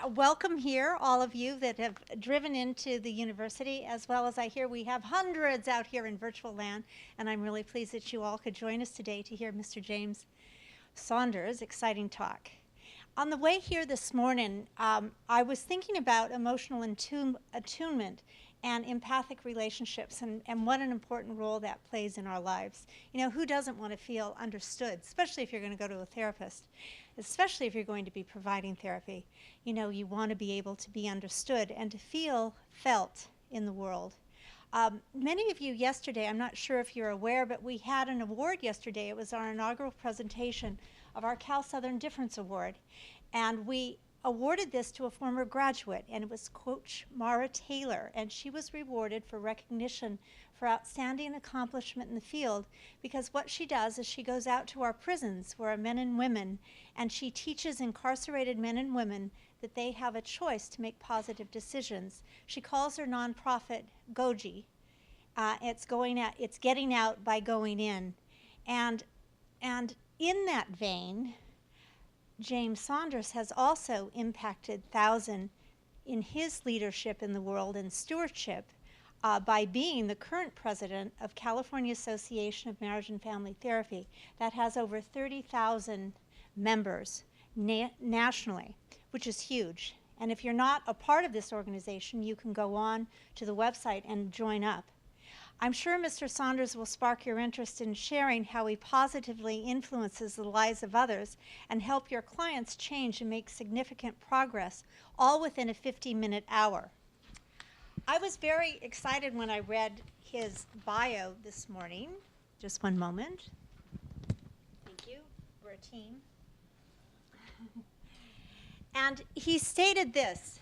welcome here, all of you that have driven into the university, as well as I hear we have hundreds out here in virtual land, and I'm really pleased that you all could join us today to hear Mr. James Saunders' exciting talk. On the way here this morning, I was thinking about emotional attunement and empathic relationships and what an important role that plays in our lives. You know, who doesn't want to feel understood, especially if you're going to go to a therapist, especially if you're going to be providing therapy. You know, you want to be able to be understood and to feel felt in the world. Many of you yesterday, I'm not sure if you're aware, but we had an award yesterday. It was our inaugural presentation of our Cal Southern Difference Award. And we awarded this to a former graduate, and it was Coach Mara Taylor. And she was rewarded for recognition for outstanding accomplishment in the field, because what she does is she goes out to our prisons where are men and women, and she teaches incarcerated men and women that they have a choice to make positive decisions. She calls her nonprofit Goji. It's getting out by going in. And in that vein, James Saunders has also impacted thousands in his leadership in the world and stewardship by being the current president of California Association of Marriage and Family Therapy. That has over 30,000 members nationally, which is huge. And if you're not a part of this organization, you can go on to the website and join up. I'm sure Mr. Saunders will spark your interest in sharing how he positively influences the lives of others and help your clients change and make significant progress, all within a 50-minute hour. I was very excited when I read his bio this morning. Just one moment. Thank you. We're a team. And he stated this.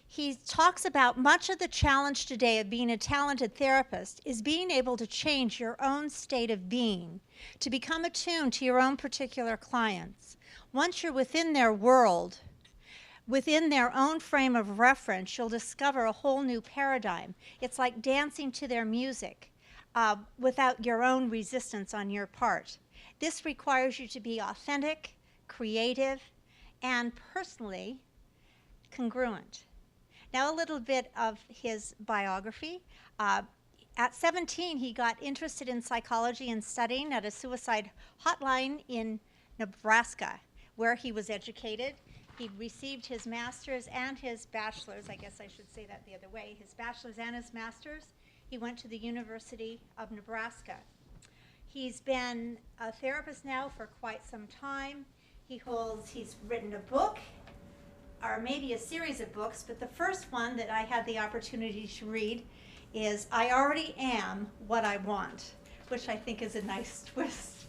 He talks about much of the challenge today of being a talented therapist is being able to change your own state of being, to become attuned to your own particular clients. Once you're within their world, within their own frame of reference, you'll discover a whole new paradigm. It's like dancing to their music without your own resistance on your part. This requires you to be authentic, creative, and personally congruent. Now a little bit of his biography. At 17, he got interested in psychology and studying at a suicide hotline in Nebraska, where he was educated. He received his master's and his bachelor's. I guess I should say that the other way. His bachelor's and his master's. He went to the University of Nebraska. He's been a therapist now for quite some time. He's written a book, or maybe a series of books, but the first one that I had the opportunity to read is I Already Am What I Want, which I think is a nice twist.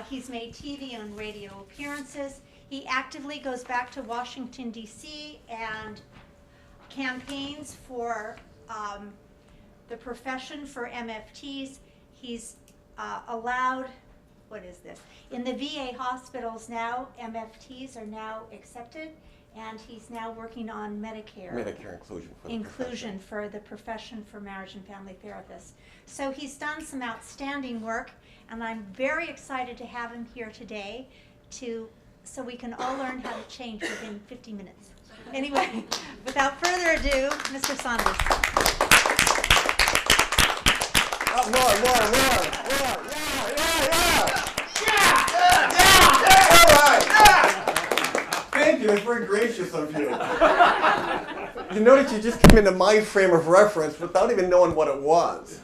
He's made TV and radio appearances. He actively goes back to Washington, D.C. and campaigns for the profession for MFTs. He's allowed, what is this? In the VA hospitals now, MFTs are now accepted. And he's now working on Medicare inclusion for the profession for marriage and family therapists. So he's done some outstanding work, and I'm very excited to have him here today so we can all learn how to change within 50 minutes. Anyway, without further ado, Mr. Saunders. Thank you, that's very gracious of you. You notice you just came into my frame of reference without even knowing what it was.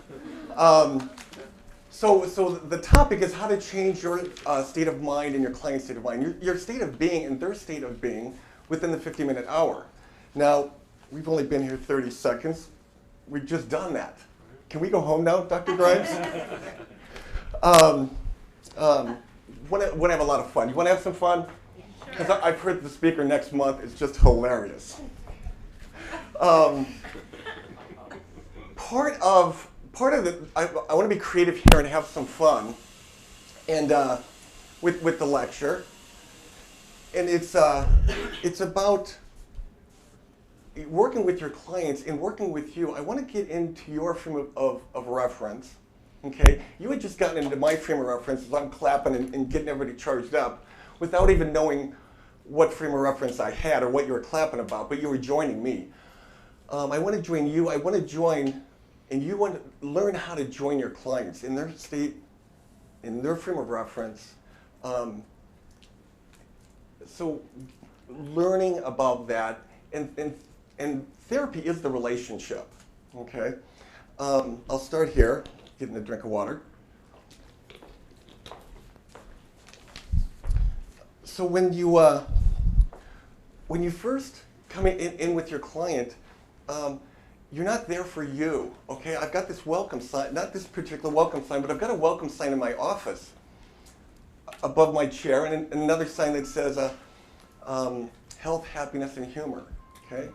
So the topic is how to change your state of mind and your client's state of mind, your state of being and their state of being within the 50-minute hour. Now, we've only been here 30 seconds. We've just done that. Can we go home now, Dr. Grimes? Want to have a lot of fun. You want to have some fun? Because I've heard the speaker next month is just hilarious. Part of I want to be creative here and have some fun, and with the lecture, and it's about working with your clients and working with you. I want to get into your frame of reference. Okay, you had just gotten into my frame of reference as I'm clapping and getting everybody charged up. without even knowing what frame of reference I had or what you were clapping about, but you were joining me. I want to join you. I want to join, and you want to learn how to join your clients in their state, in their frame of reference. So learning about that, and therapy is the relationship, okay? I'll start here, getting a drink of water. So when you first come in with your client, you're not there for you, okay? I've got this welcome sign, not this particular welcome sign, but I've got a welcome sign in my office above my chair, and another sign that says health, happiness, and humor, okay?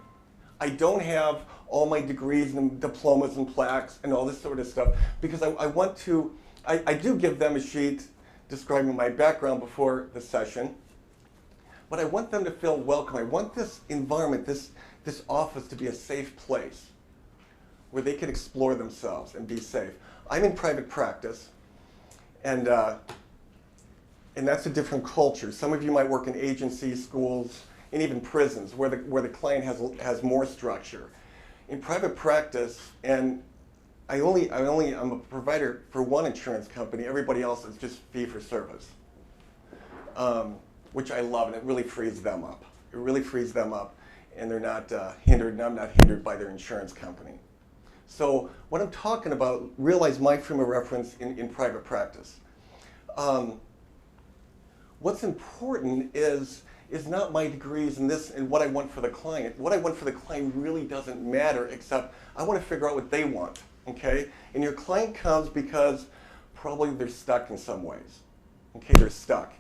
I don't have all my degrees and diplomas and plaques and all this sort of stuff because I do give them a sheet describing my background before the session, but I want them to feel welcome. I want this environment, this office to be a safe place where they can explore themselves and be safe. I'm in private practice, and that's a different culture. Some of you might work in agencies, schools, and even prisons where the client has more structure. In private practice, and I'm a provider for one insurance company. Everybody else is just fee for service, which I love, and it really frees them up. It really frees them up, and they're not hindered, and I'm not hindered by their insurance company. So what I'm talking about, realize my frame of reference in private practice. What's important is not my degrees and this and what I want for the client. What I want for the client really doesn't matter, except I want to figure out what they want, okay? And your client comes because probably they're stuck in some ways, okay? They're stuck.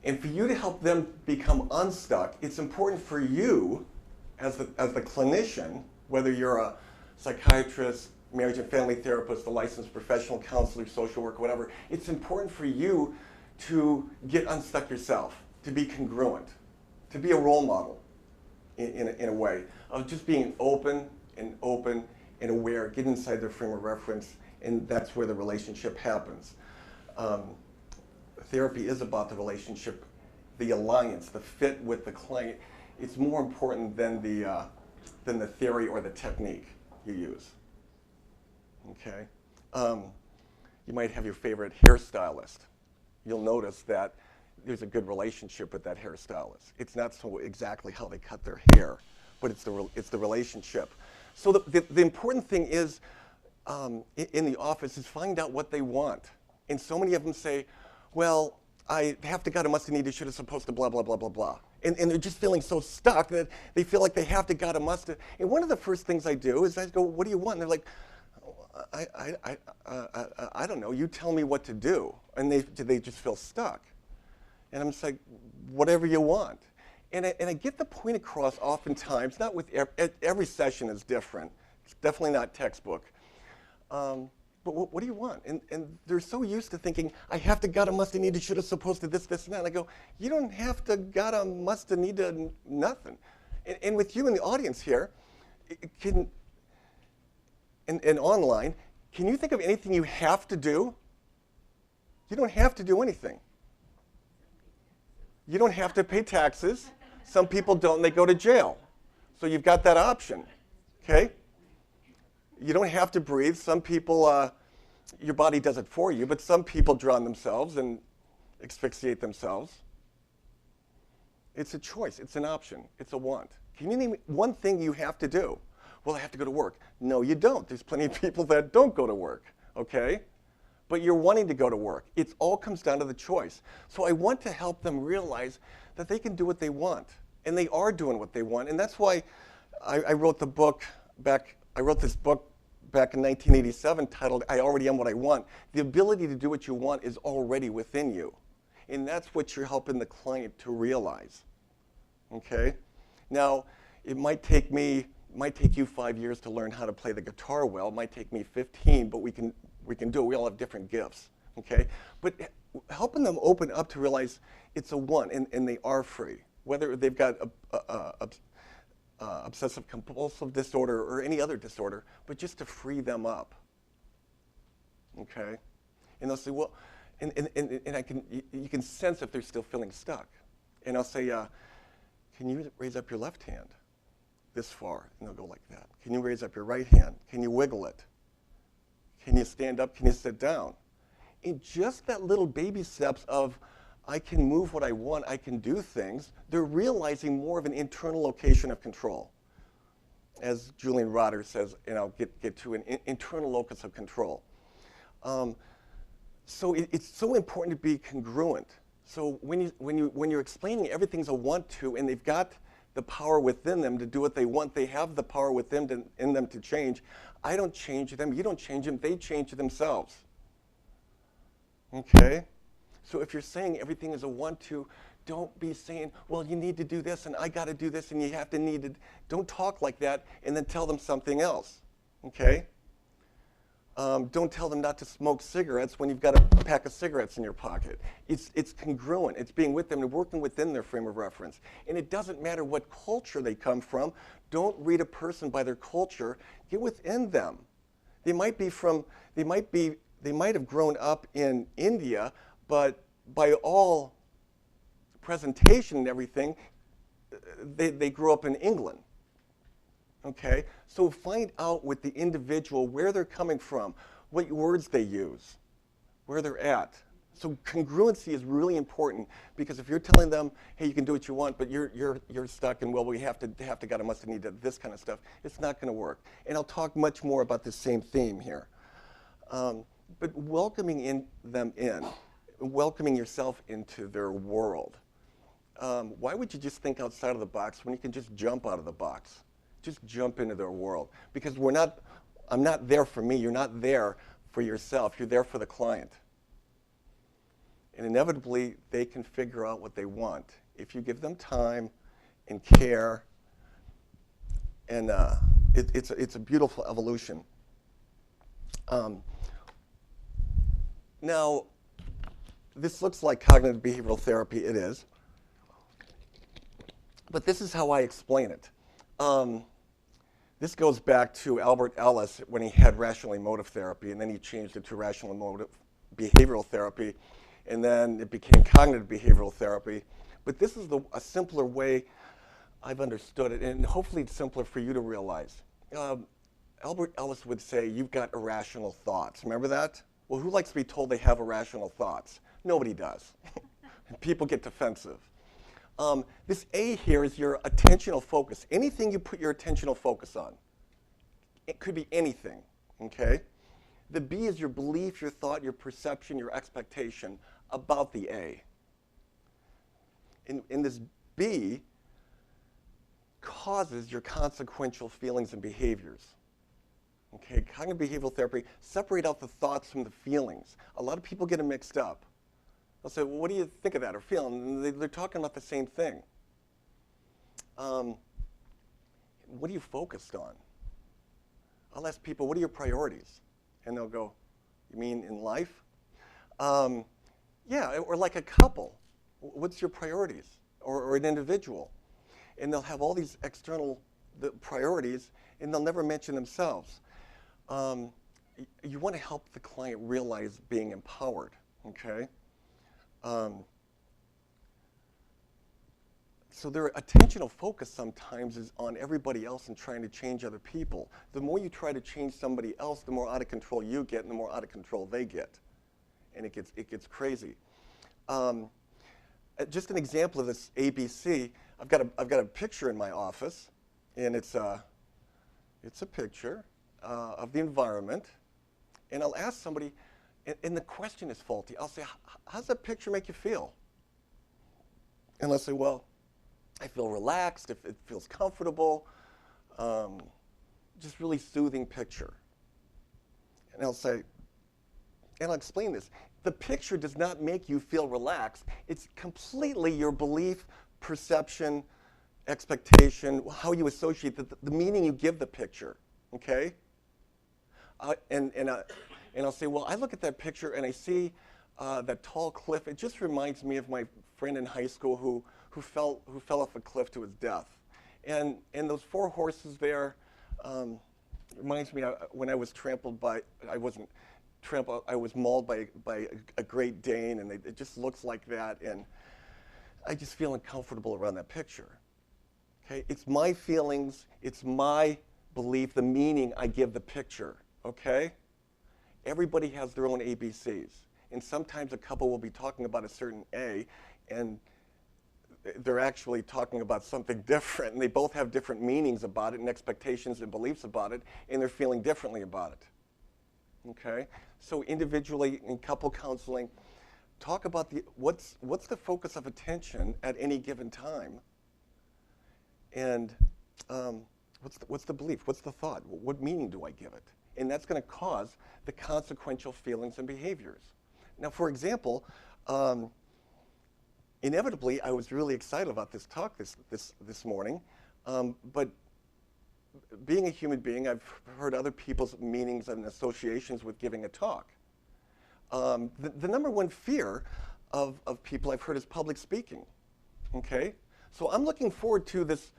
And for you to help them become unstuck, it's important for you as the clinician, whether you're a psychiatrist, marriage and family therapist, a licensed professional counselor, social worker, whatever, it's important for you to get unstuck yourself, to be congruent, to be a role model in a way of just being open and aware, get inside their frame of reference, and that's where the relationship happens. Therapy is about the relationship, the alliance, the fit with the client. It's more important than the theory or the technique you use, okay? You might have your favorite hairstylist. You'll notice that there's a good relationship with that hairstylist. It's not so exactly how they cut their hair, but it's the relationship. So the important thing is in the office is find out what they want. And so many of them say, well, I have to, gotta, must, needed, should have, supposed to, blah, blah, blah, blah, blah. And they're just feeling so stuck that they feel like they have to, gotta, must. And one of the first things I do is I go, what do you want? And they're like, I don't know, you tell me what to do. And they just feel stuck. And I'm just like, whatever you want. And I get the point across oftentimes, not with every session is different. It's definitely not textbook. But what do you want? And they're so used to thinking, I have to, gotta, must, needed, should have, supposed to, this, and that. And I go, you don't have to, gotta, must, needed, nothing. And with you in the audience here, and online, can you think of anything you have to do? You don't have to do anything. You don't have to pay taxes. Some people don't, and they go to jail. So you've got that option, okay? You don't have to breathe. Some people, your body does it for you, but some people drown themselves and asphyxiate themselves. It's a choice. It's an option. It's a want. Can you name one thing you have to do? Well, I have to go to work. No, you don't. There's plenty of people that don't go to work, okay? But you're wanting to go to work. It all comes down to the choice. So I want to help them realize that they can do what they want, and they are doing what they want. And that's why I wrote the book back. I wrote this book back in 1987 titled "I Already Am What I Want." The ability to do what you want is already within you, and that's what you're helping the client to realize. Okay. Now, it might take you 5 years to learn how to play the guitar well. It might take me 15, but we can do it. We all have different gifts, okay? But helping them open up to realize it's a want, and they are free. Whether they've got obsessive compulsive disorder or any other disorder, but just to free them up, okay? And they'll say, well, And you can sense if they're still feeling stuck. And I'll say, can you raise up your left hand this far? And they'll go like that. Can you raise up your right hand? Can you wiggle it? Can you stand up? Can you sit down? In just that little baby steps of, I can move what I want, I can do things, they're realizing more of an internal location of control. As Julian Rotter says, and I'll get to an internal locus of control. So it's so important to be congruent. So when you're explaining everything's a want to, and they've got the power within them to do what they want, they have the power within in them to change. I don't change them, you don't change them, they change themselves. Okay? So if you're saying everything is a want to, don't be saying, well, you need to do this, and I got to do this, and you have to need it. Don't talk like that, and then tell them something else. Okay? Don't tell them not to smoke cigarettes when you've got a pack of cigarettes in your pocket. It's congruent. It's being with them and working within their frame of reference. And it doesn't matter what culture they come from. Don't read a person by their culture. Get within them. They might have grown up in India, but by all presentation and everything, they grew up in England. Okay, so find out with the individual where they're coming from, what words they use, where they're at. So congruency is really important, because if you're telling them, hey, you can do what you want, but you're stuck, and well, we have to gotta, must have, need to, this kind of stuff, it's not going to work. And I'll talk much more about the same theme here. But welcoming them in, welcoming yourself into their world. Why would you just think outside of the box when you can just jump out of the box? Just jump into their world. Because I'm not there for me, you're not there for yourself, you're there for the client. And inevitably, they can figure out what they want if you give them time and care. And it's a beautiful evolution. Now, this looks like cognitive behavioral therapy. It is. But this is how I explain it. This goes back to Albert Ellis when he had rational emotive therapy, and then he changed it to rational emotive behavioral therapy, and then it became cognitive behavioral therapy. But this is a simpler way I've understood it, and hopefully it's simpler for you to realize. Albert Ellis would say, you've got irrational thoughts. Remember that? Well, who likes to be told they have irrational thoughts? Nobody does. People get defensive. This A here is your attentional focus. Anything you put your attentional focus on. It could be anything, okay? The B is your belief, your thought, your perception, your expectation about the A. In this B causes your consequential feelings and behaviors. Okay, cognitive behavioral therapy, separate out the thoughts from the feelings. A lot of people get them mixed up. They'll say, well, what do you think of that or feel? And they're talking about the same thing. What are you focused on? I'll ask people, what are your priorities? And they'll go, you mean in life? Yeah, or like a couple. What's your priorities? Or an individual. And they'll have all these external priorities, and they'll never mention themselves. You want to help the client realize being empowered, okay? So their attentional focus sometimes is on everybody else and trying to change other people. The more you try to change somebody else, the more out of control you get, and the more out of control they get. And it gets crazy. Just an example of this ABC, I've got a picture in my office, and it's a picture of the environment. And I'll ask somebody, and the question is faulty. I'll say, how's that picture make you feel? And they'll say, well, I feel relaxed, if it feels comfortable, just really soothing picture. And I'll say, and I'll explain this. The picture does not make you feel relaxed. It's completely your belief, perception, expectation, how you associate the meaning you give the picture, okay? And I'll say, well, I look at that picture and I see that tall cliff. It just reminds me of my friend in high school who fell off a cliff to his death. And those 4 horses there reminds me when I was trampled by, I wasn't tramp. I was mauled by a Great Dane, and it just looks like that, and I just feel uncomfortable around that picture. Okay, it's my feelings, it's my belief, the meaning I give the picture. Okay, everybody has their own ABCs, and sometimes a couple will be talking about a certain A, and they're actually talking about something different, and they both have different meanings about it and expectations and beliefs about it, and they're feeling differently about it. Okay, so individually in couple counseling, talk about what's the focus of attention at any given time, and what's the belief, what's the thought, what meaning do I give it, and that's going to cause the consequential feelings and behaviors. Now, for example, inevitably, I was really excited about this talk this morning, but being a human being, I've heard other people's meanings and associations with giving a talk. The number one fear of people I've heard is public speaking. Okay, so I'm looking forward to this.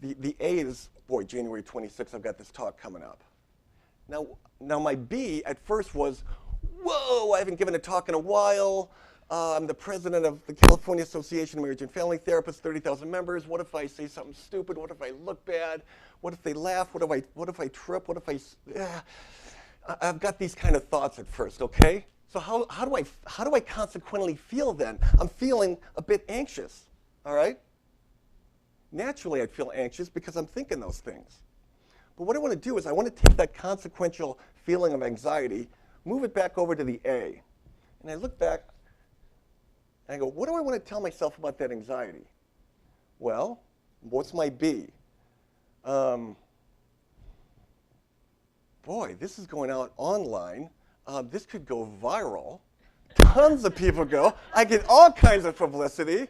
The A is, boy, January 26th. I've got this talk coming up. Now my B at first was, whoa, I haven't given a talk in a while. I'm the president of the California Association of Marriage and Family Therapists, 30,000 members. What if I say something stupid? What if I look bad? What if they laugh? What if I trip? What if I've got these kind of thoughts at first, okay? So how do I consequently feel then? I'm feeling a bit anxious, all right? Naturally, I'd feel anxious because I'm thinking those things. But what I want to do is I want to take that consequential feeling of anxiety, move it back over to the A. And I look back, and I go, what do I want to tell myself about that anxiety? Well, what's my B? Boy, this is going out online. This could go viral. Tons of people go. I get all kinds of publicity.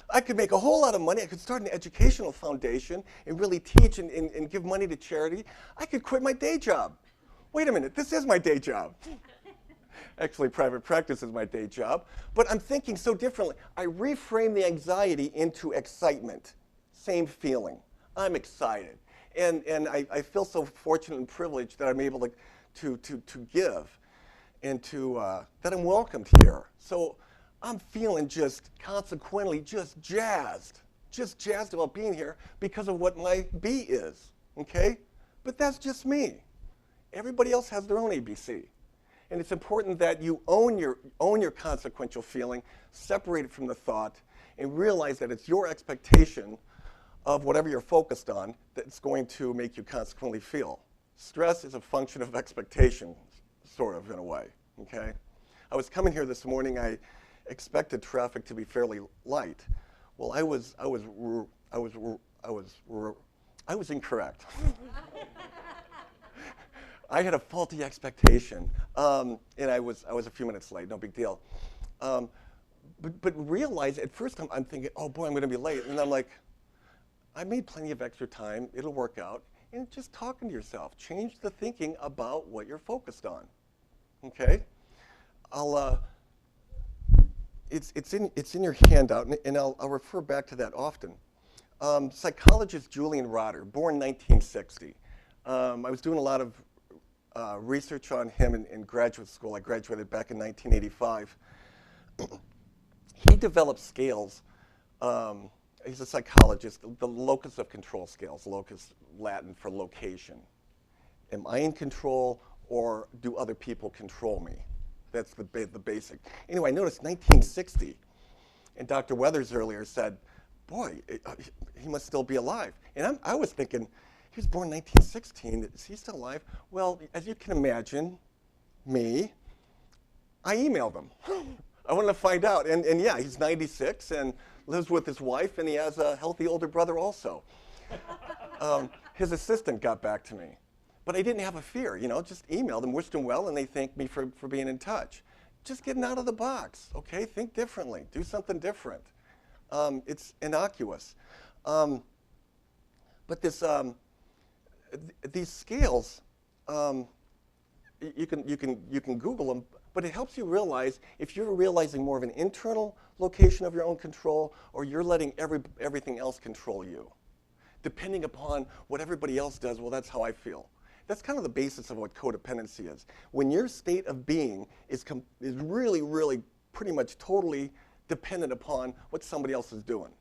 I could make a whole lot of money. I could start an educational foundation and really teach and give money to charity. I could quit my day job. Wait a minute, this is my day job. Actually, private practice is my day job. But I'm thinking so differently. I reframe the anxiety into excitement. Same feeling. I'm excited. And I feel so fortunate and privileged that I'm able to give and that I'm welcomed here. So I'm feeling just consequently just jazzed about being here because of what my B is, okay? But that's just me. Everybody else has their own ABC. And it's important that you own your consequential feeling, separate it from the thought, and realize that it's your expectation of whatever you're focused on that's going to make you consequently feel. Stress is a function of expectation, sort of, in a way, okay? I was coming here this morning, I expected traffic to be fairly light. Well, I was incorrect. I had a faulty expectation, and I was a few minutes late. No big deal. But realize at first I'm thinking, oh boy, I'm going to be late, and I'm like, I made plenty of extra time. It'll work out. And just talking to yourself, change the thinking about what you're focused on. Okay? It's in your handout, and I'll refer back to that often. Psychologist Julian Rotter, born 1960. I was doing a lot of research on him in graduate school. I graduated back in 1985. He developed scales. He's a psychologist, the locus of control scales, locus Latin for location. Am I in control, or do other people control me? That's the basic. Anyway, I noticed 1960, and Dr. Weathers earlier said, boy, he must still be alive. And I was thinking, he was born 1916, is he still alive? Well, as you can imagine, me, I emailed him. I wanted to find out, and yeah, he's 96 and lives with his wife, and he has a healthy older brother also. His assistant got back to me. But I didn't have a fear, just emailed them, wished them well, and they thanked me for being in touch. Just getting out of the box, okay? Think differently, do something different. It's innocuous. But these scales, you can Google them, but it helps you realize if you're realizing more of an internal location of your own control, or you're letting everything else control you. Depending upon what everybody else does, well, that's how I feel. That's kind of the basis of what codependency is. When your state of being is really, really pretty much totally dependent upon what somebody else is doing.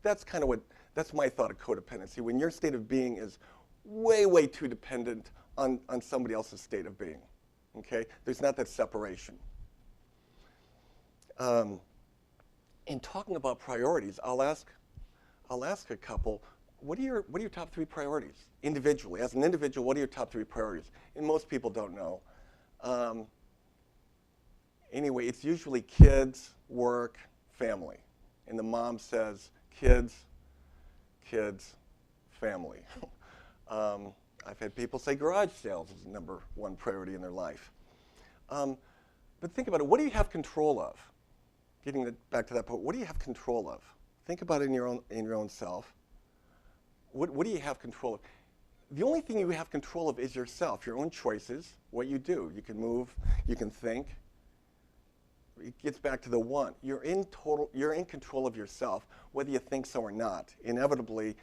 That's kind of that's my thought of codependency. When your state of being is way, way too dependent on somebody else's state of being, okay? There's not that separation. In talking about priorities, I'll ask a couple, what are your top 3 priorities individually? As an individual, what are your top 3 priorities? And most people don't know. Anyway, it's usually kids, work, family. And the mom says, kids, family. I've had people say garage sales is the #1 priority in their life. But think about it, what do you have control of? Getting back to that point, what do you have control of? Think about it in your own self. What do you have control of? The only thing you have control of is yourself, your own choices, what you do. You can move, you can think. It gets back to the one. You're in control of yourself, whether you think so or not. Inevitably,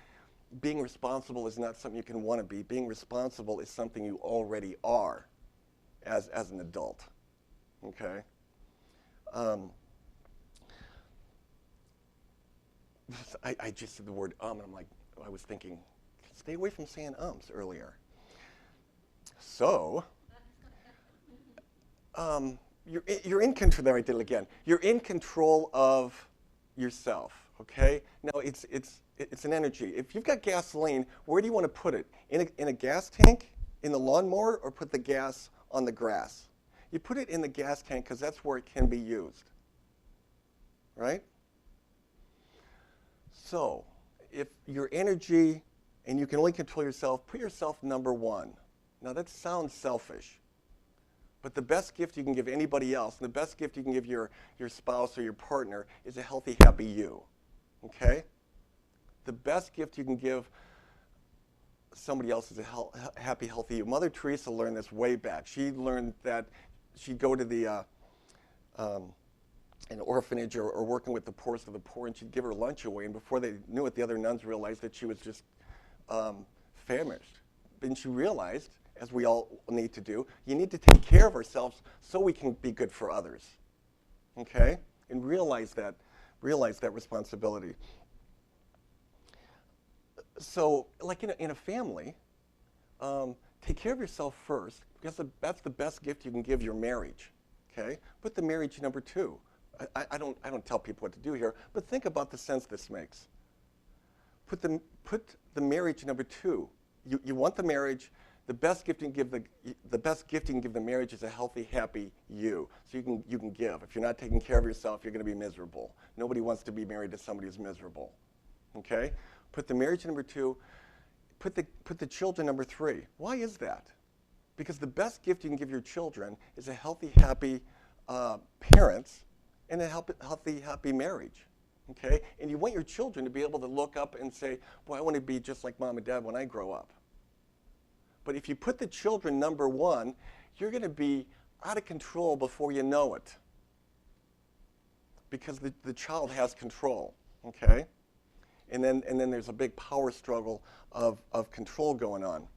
being responsible is not something you can want to be. Being responsible is something you already are as an adult. Okay? I just said the word and I'm like, I was thinking, stay away from saying ums earlier. So, you're in control. There, I did it again. You're in control of yourself. Okay. Now it's an energy. If you've got gasoline, where do you want to put it? In a gas tank, in the lawnmower, or put the gas on the grass? You put it in the gas tank because that's where it can be used. Right? So, if your energy and you can only control yourself, put yourself #1. Now that sounds selfish, but the best gift you can give anybody else, and the best gift you can give your spouse or your partner is a healthy, happy you. Okay? The best gift you can give somebody else is a happy, healthy you. Mother Teresa learned this way back. She learned that she'd go to an orphanage or working with the poorest of the poor, and she'd give her lunch away, and before they knew it, the other nuns realized that she was just famished. And she realized, as we all need to do, you need to take care of ourselves so we can be good for others. Okay? And realize that responsibility. So, like in a family, take care of yourself first, because that's the best gift you can give your marriage. Okay? Put the marriage #2. I don't tell people what to do here, but think about the sense this makes. Put the marriage #2. You want the marriage. The best gift you can give the marriage is a healthy, happy you. So you can give. If you're not taking care of yourself, you're going to be miserable. Nobody wants to be married to somebody who's miserable. Okay? Put the marriage #2. Put the children #3. Why is that? Because the best gift you can give your children is a healthy, happy parents and a healthy, happy marriage. Okay? And you want your children to be able to look up and say, boy, I want to be just like mom and dad when I grow up. But if you put the children #1, you're going to be out of control before you know it. Because the child has control. Okay? And then there's a big power struggle of control going on.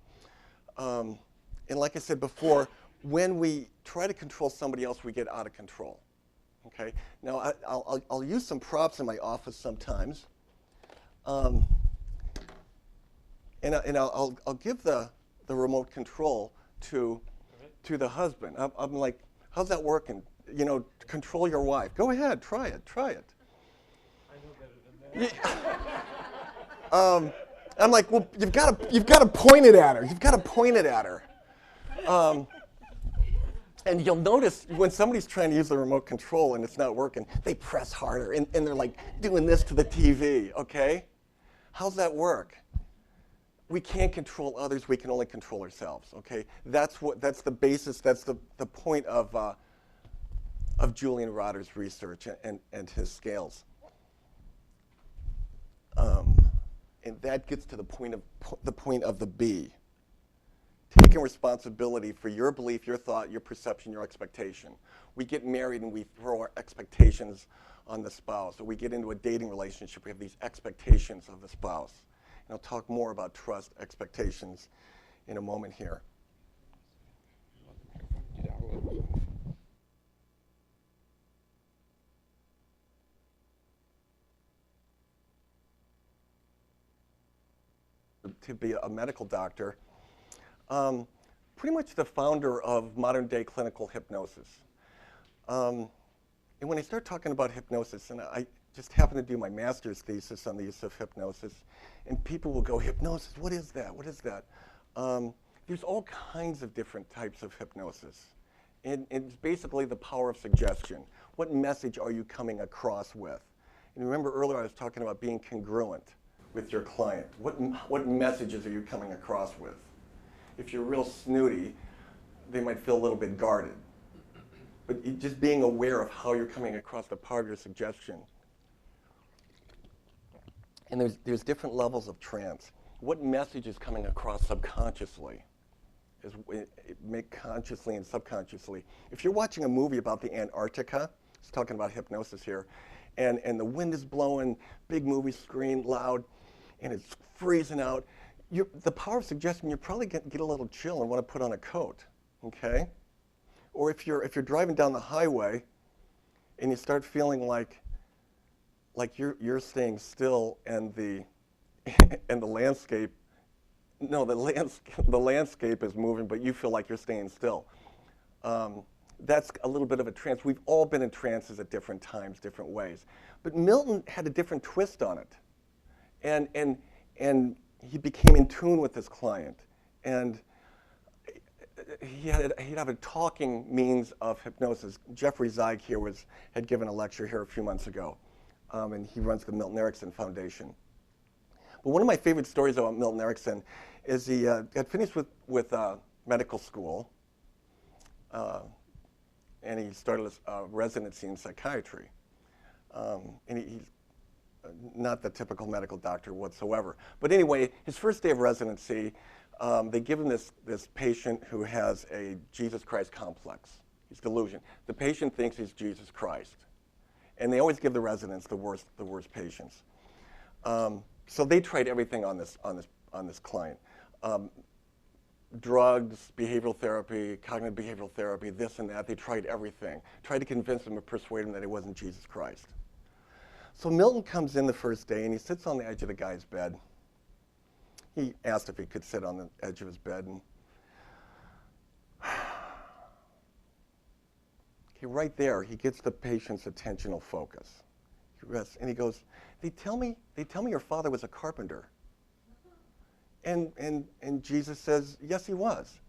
And like I said before, when we try to control somebody else, we get out of control. Okay? Now, I'll use some props in my office sometimes. And I'll give the remote control to the husband. I'm like, how's that working? You know, control your wife. Go ahead, try it. I know better than that. I'm like, well, you've got to point it at her. You've got to point it at her. And you'll notice when somebody's trying to use the remote control and it's not working, they press harder and they're like doing this to the TV, okay? How's that work? We can't control others, we can only control ourselves, okay? That's the basis, that's the point of Julian Rotter's research and his scales. And that gets to the point of the B. Taking responsibility for your belief, your thought, your perception, your expectation. We get married and we throw our expectations on the spouse. Or we get into a dating relationship, we have these expectations of the spouse. And I'll talk more about trust expectations in a moment here. to be a medical doctor, pretty much the founder of modern-day clinical hypnosis. And when I start talking about hypnosis, and I just happened to do my master's thesis on the use of hypnosis, and people will go, hypnosis, what is that? What is that? There's all kinds of different types of hypnosis. And it's basically the power of suggestion. What message are you coming across with? And remember earlier I was talking about being congruent with your client. What messages are you coming across with? If you're real snooty, they might feel a little bit guarded. But just being aware of how you're coming across the power of your suggestion. And there's different levels of trance. What message is coming across subconsciously? Consciously and subconsciously. If you're watching a movie about the Antarctica, it's talking about hypnosis here, and the wind is blowing, big movie screen, loud, and it's freezing out, the power of suggestion, you're probably going to get a little chill and want to put on a coat, okay? Or if you're driving down the highway and you start feeling like you're staying still and the landscape, no, the landscape is moving, but you feel like you're staying still. That's a little bit of a trance. We've all been in trances at different times, different ways. But Milton had a different twist on it. And he became in tune with his client. And he'd have a talking means of hypnosis. Jeffrey Zeig here had given a lecture here a few months ago. And he runs the Milton Erickson Foundation. But one of my favorite stories about Milton Erickson is he got finished with medical school, and he started a residency in psychiatry. And he's not the typical medical doctor whatsoever. But anyway, his first day of residency, they give him this patient who has a Jesus Christ complex. He's delusion. The patient thinks he's Jesus Christ. And they always give the residents the worst patients. So they tried everything on this client. Drugs, behavioral therapy, cognitive behavioral therapy, this and that. They tried everything. Tried to convince him or persuade him that he wasn't Jesus Christ. So Milton comes in the first day and he sits on the edge of the guy's bed. He asked if he could sit on the edge of his bed. And okay, right there, he gets the patient's attentional focus. He rests and he goes, They tell me your father was a carpenter. And Jesus says, yes, he was.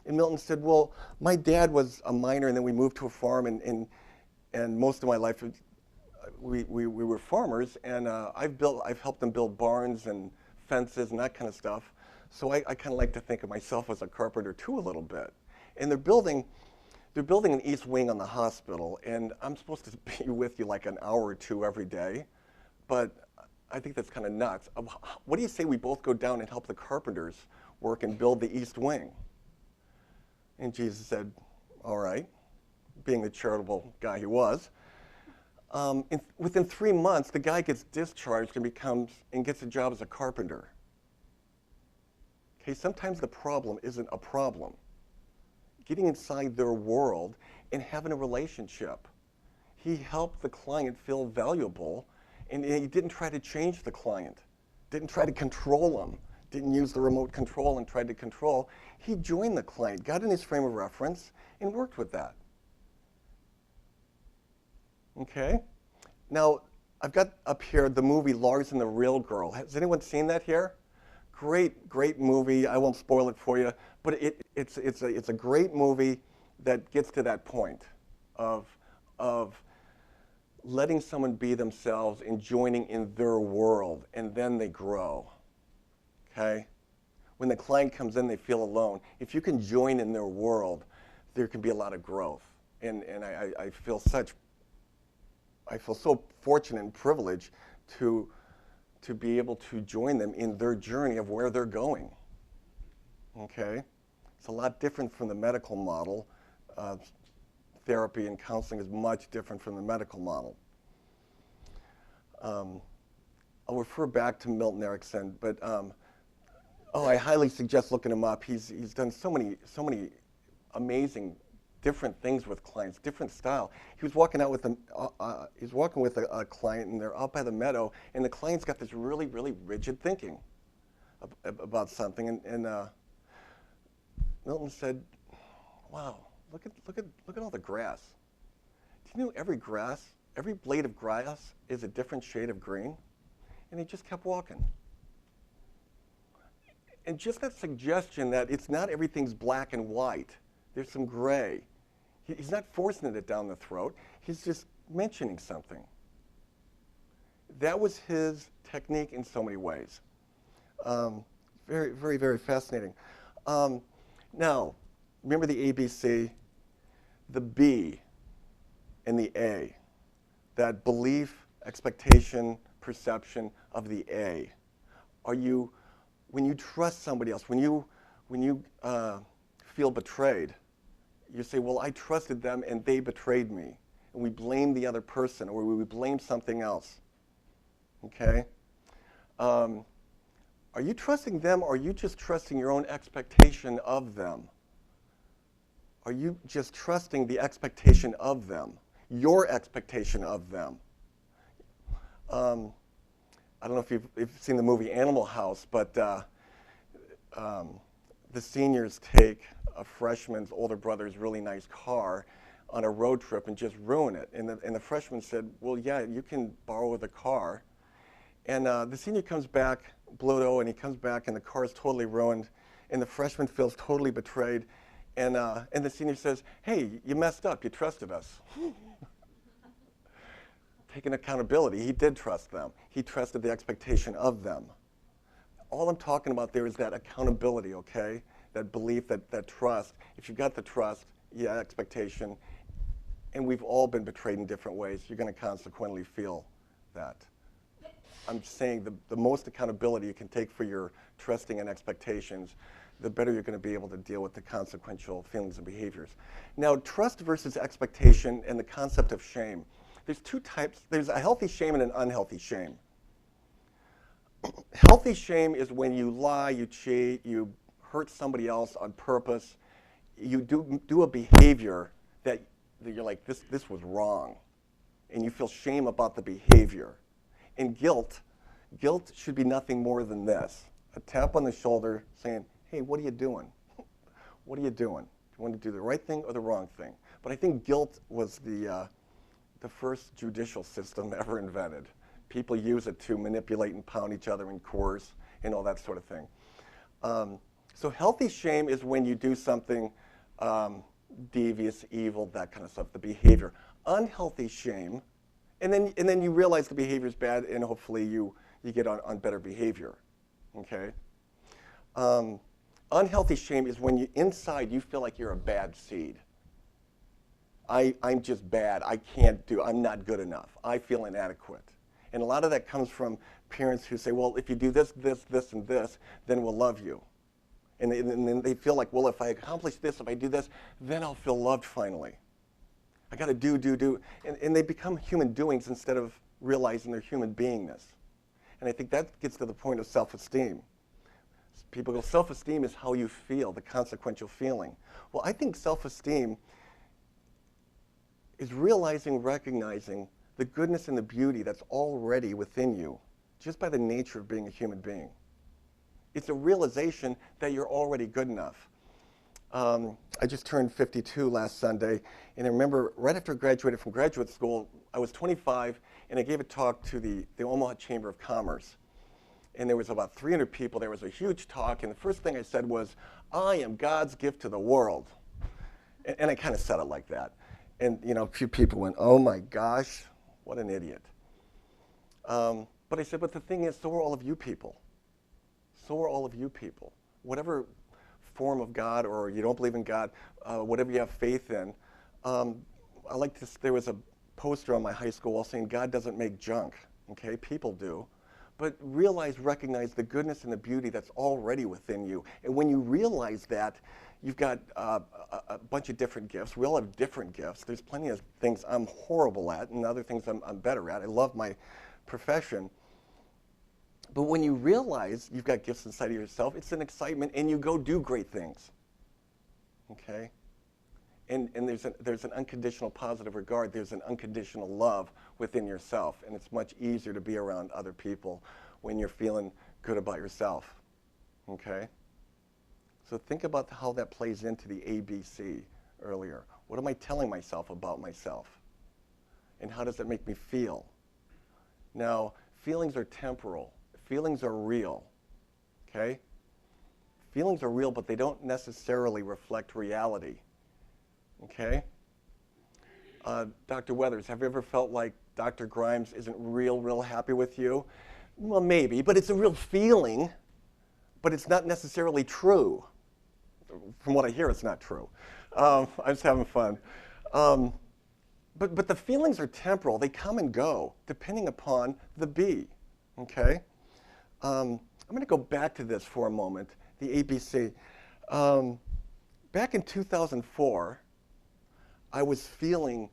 And Milton said, well, my dad was a miner, and then we moved to a farm, and most of my life we were farmers, and I've helped them build barns and fences and that kind of stuff. So I kind of like to think of myself as a carpenter too a little bit. And they're building an east wing on the hospital, and I'm supposed to be with you like an hour or two every day, but I think that's kind of nuts. What do you say we both go down and help the carpenters work and build the east wing? And Jesus said, all right, being the charitable guy he was. Within 3 months, the guy gets discharged and gets a job as a carpenter. Okay, sometimes the problem isn't a problem. Getting inside their world and having a relationship. He helped the client feel valuable, and he didn't try to change the client, didn't try to control him, didn't use the remote control and tried to control. He joined the client, got in his frame of reference, and worked with that. Okay? Now, I've got up here the movie Lars and the Real Girl. Has anyone seen that here? Great movie. I won't spoil it for you, but it's a great movie that gets to that point of letting someone be themselves and joining in their world, and then they grow. Okay? When the client comes in, they feel alone. If you can join in their world, there can be a lot of growth. And I feel so fortunate and privileged to be able to join them in their journey of where they're going. Okay? It's a lot different from the medical model. Therapy and counseling is much different from the medical model. I'll refer back to Milton Erickson, but I highly suggest looking him up. He's done so many amazing different things with clients, different style. He was walking out with a client, and they're out by the meadow, and the client's got this really rigid thinking. about something, and Milton said, "Wow, look at all the grass. Do you know every blade of grass is a different shade of green?" And he just kept walking. And just that suggestion that it's not everything's black and white. There's some gray. He's not forcing it down the throat. He's just mentioning something. That was his technique in so many ways. Very, very, very fascinating. Now, remember the ABC, the B, and the A. That belief, expectation, perception of the A. When you trust somebody else, when you feel betrayed, you say, well, I trusted them and they betrayed me. And we blame the other person, or we blame something else. Okay? Are you trusting them, or are you just trusting your own expectation of them? Are you just trusting the expectation of them, your expectation of them? I don't know if you've seen the movie Animal House, but the seniors take a freshman's older brother's really nice car on a road trip and just ruin it. And the freshman said, well, yeah, you can borrow the car. And the senior comes back, Bluto, and he comes back and the car is totally ruined. And the freshman feels totally betrayed. And the senior says, hey, you messed up. You trusted us. Taking accountability. He did trust them. He trusted the expectation of them. All I'm talking about there is that accountability, okay? That belief, that trust. If you've got the trust, yeah, expectation, and we've all been betrayed in different ways, you're going to consequently feel that. I'm saying the most accountability you can take for your trusting and expectations, the better you're going to be able to deal with the consequential feelings and behaviors. Now, trust versus expectation and the concept of shame. There's two types. There's a healthy shame and an unhealthy shame. Healthy shame is when you lie, you cheat, you hurt somebody else on purpose. You do a behavior that you're like, this was wrong. And you feel shame about the behavior. And guilt should be nothing more than this. A tap on the shoulder saying, hey, what are you doing? What are you doing? Do you want to do the right thing or the wrong thing? But I think guilt was the first judicial system ever invented. People use it to manipulate and pound each other and coerce and all that sort of thing. So healthy shame is when you do something devious, evil, that kind of stuff, the behavior. Unhealthy shame, and then you realize the behavior is bad, and hopefully you get on better behavior. Okay. Unhealthy shame is when inside you feel like you're a bad seed. I'm just bad. I'm not good enough. I feel inadequate. And a lot of that comes from parents who say, well, if you do this, this, this, and this, then we'll love you. And then they feel like, well, if I accomplish this, if I do this, then I'll feel loved finally. I got to do. And they become human doings instead of realizing their human beingness. And I think that gets to the point of self-esteem. People go, self-esteem is how you feel, the consequential feeling. Well, I think self-esteem is realizing, recognizing the goodness and the beauty that's already within you, just by the nature of being a human being. It's a realization that you're already good enough. I just turned 52 last Sunday, and I remember right after I graduated from graduate school, I was 25, and I gave a talk to the Omaha Chamber of Commerce. And there was about 300 people. There was a huge talk, and the first thing I said was, I am God's gift to the world. And I kind of said it like that. And a few people went, oh my gosh, what an idiot. But I said, but the thing is, so are all of you people. So are all of you people. Whatever form of God, or you don't believe in God, whatever you have faith in. I like this. There was a poster on my high school wall saying, God doesn't make junk. Okay, people do. But recognize the goodness and the beauty that's already within you. And when you realize that, you've got a bunch of different gifts. We all have different gifts. There's plenty of things I'm horrible at and other things I'm better at. I love my profession. But when you realize you've got gifts inside of yourself, it's an excitement, and you go do great things. Okay? And there's an unconditional positive regard. There's an unconditional love within yourself, and it's much easier to be around other people when you're feeling good about yourself. okay? So think about how that plays into the ABC earlier. What am I telling myself about myself? And how does that make me feel? Now, feelings are temporal. Feelings are real, okay? Feelings are real, but they don't necessarily reflect reality, okay? Dr. Weathers, have you ever felt like Dr. Grimes isn't real happy with you? Well, maybe, but it's a real feeling, but it's not necessarily true. From what I hear, it's not true. I'm just having fun. But the feelings are temporal. They come and go, depending upon the B, okay? I'm going to go back to this for a moment, the ABC. Back in 2004, I was feeling,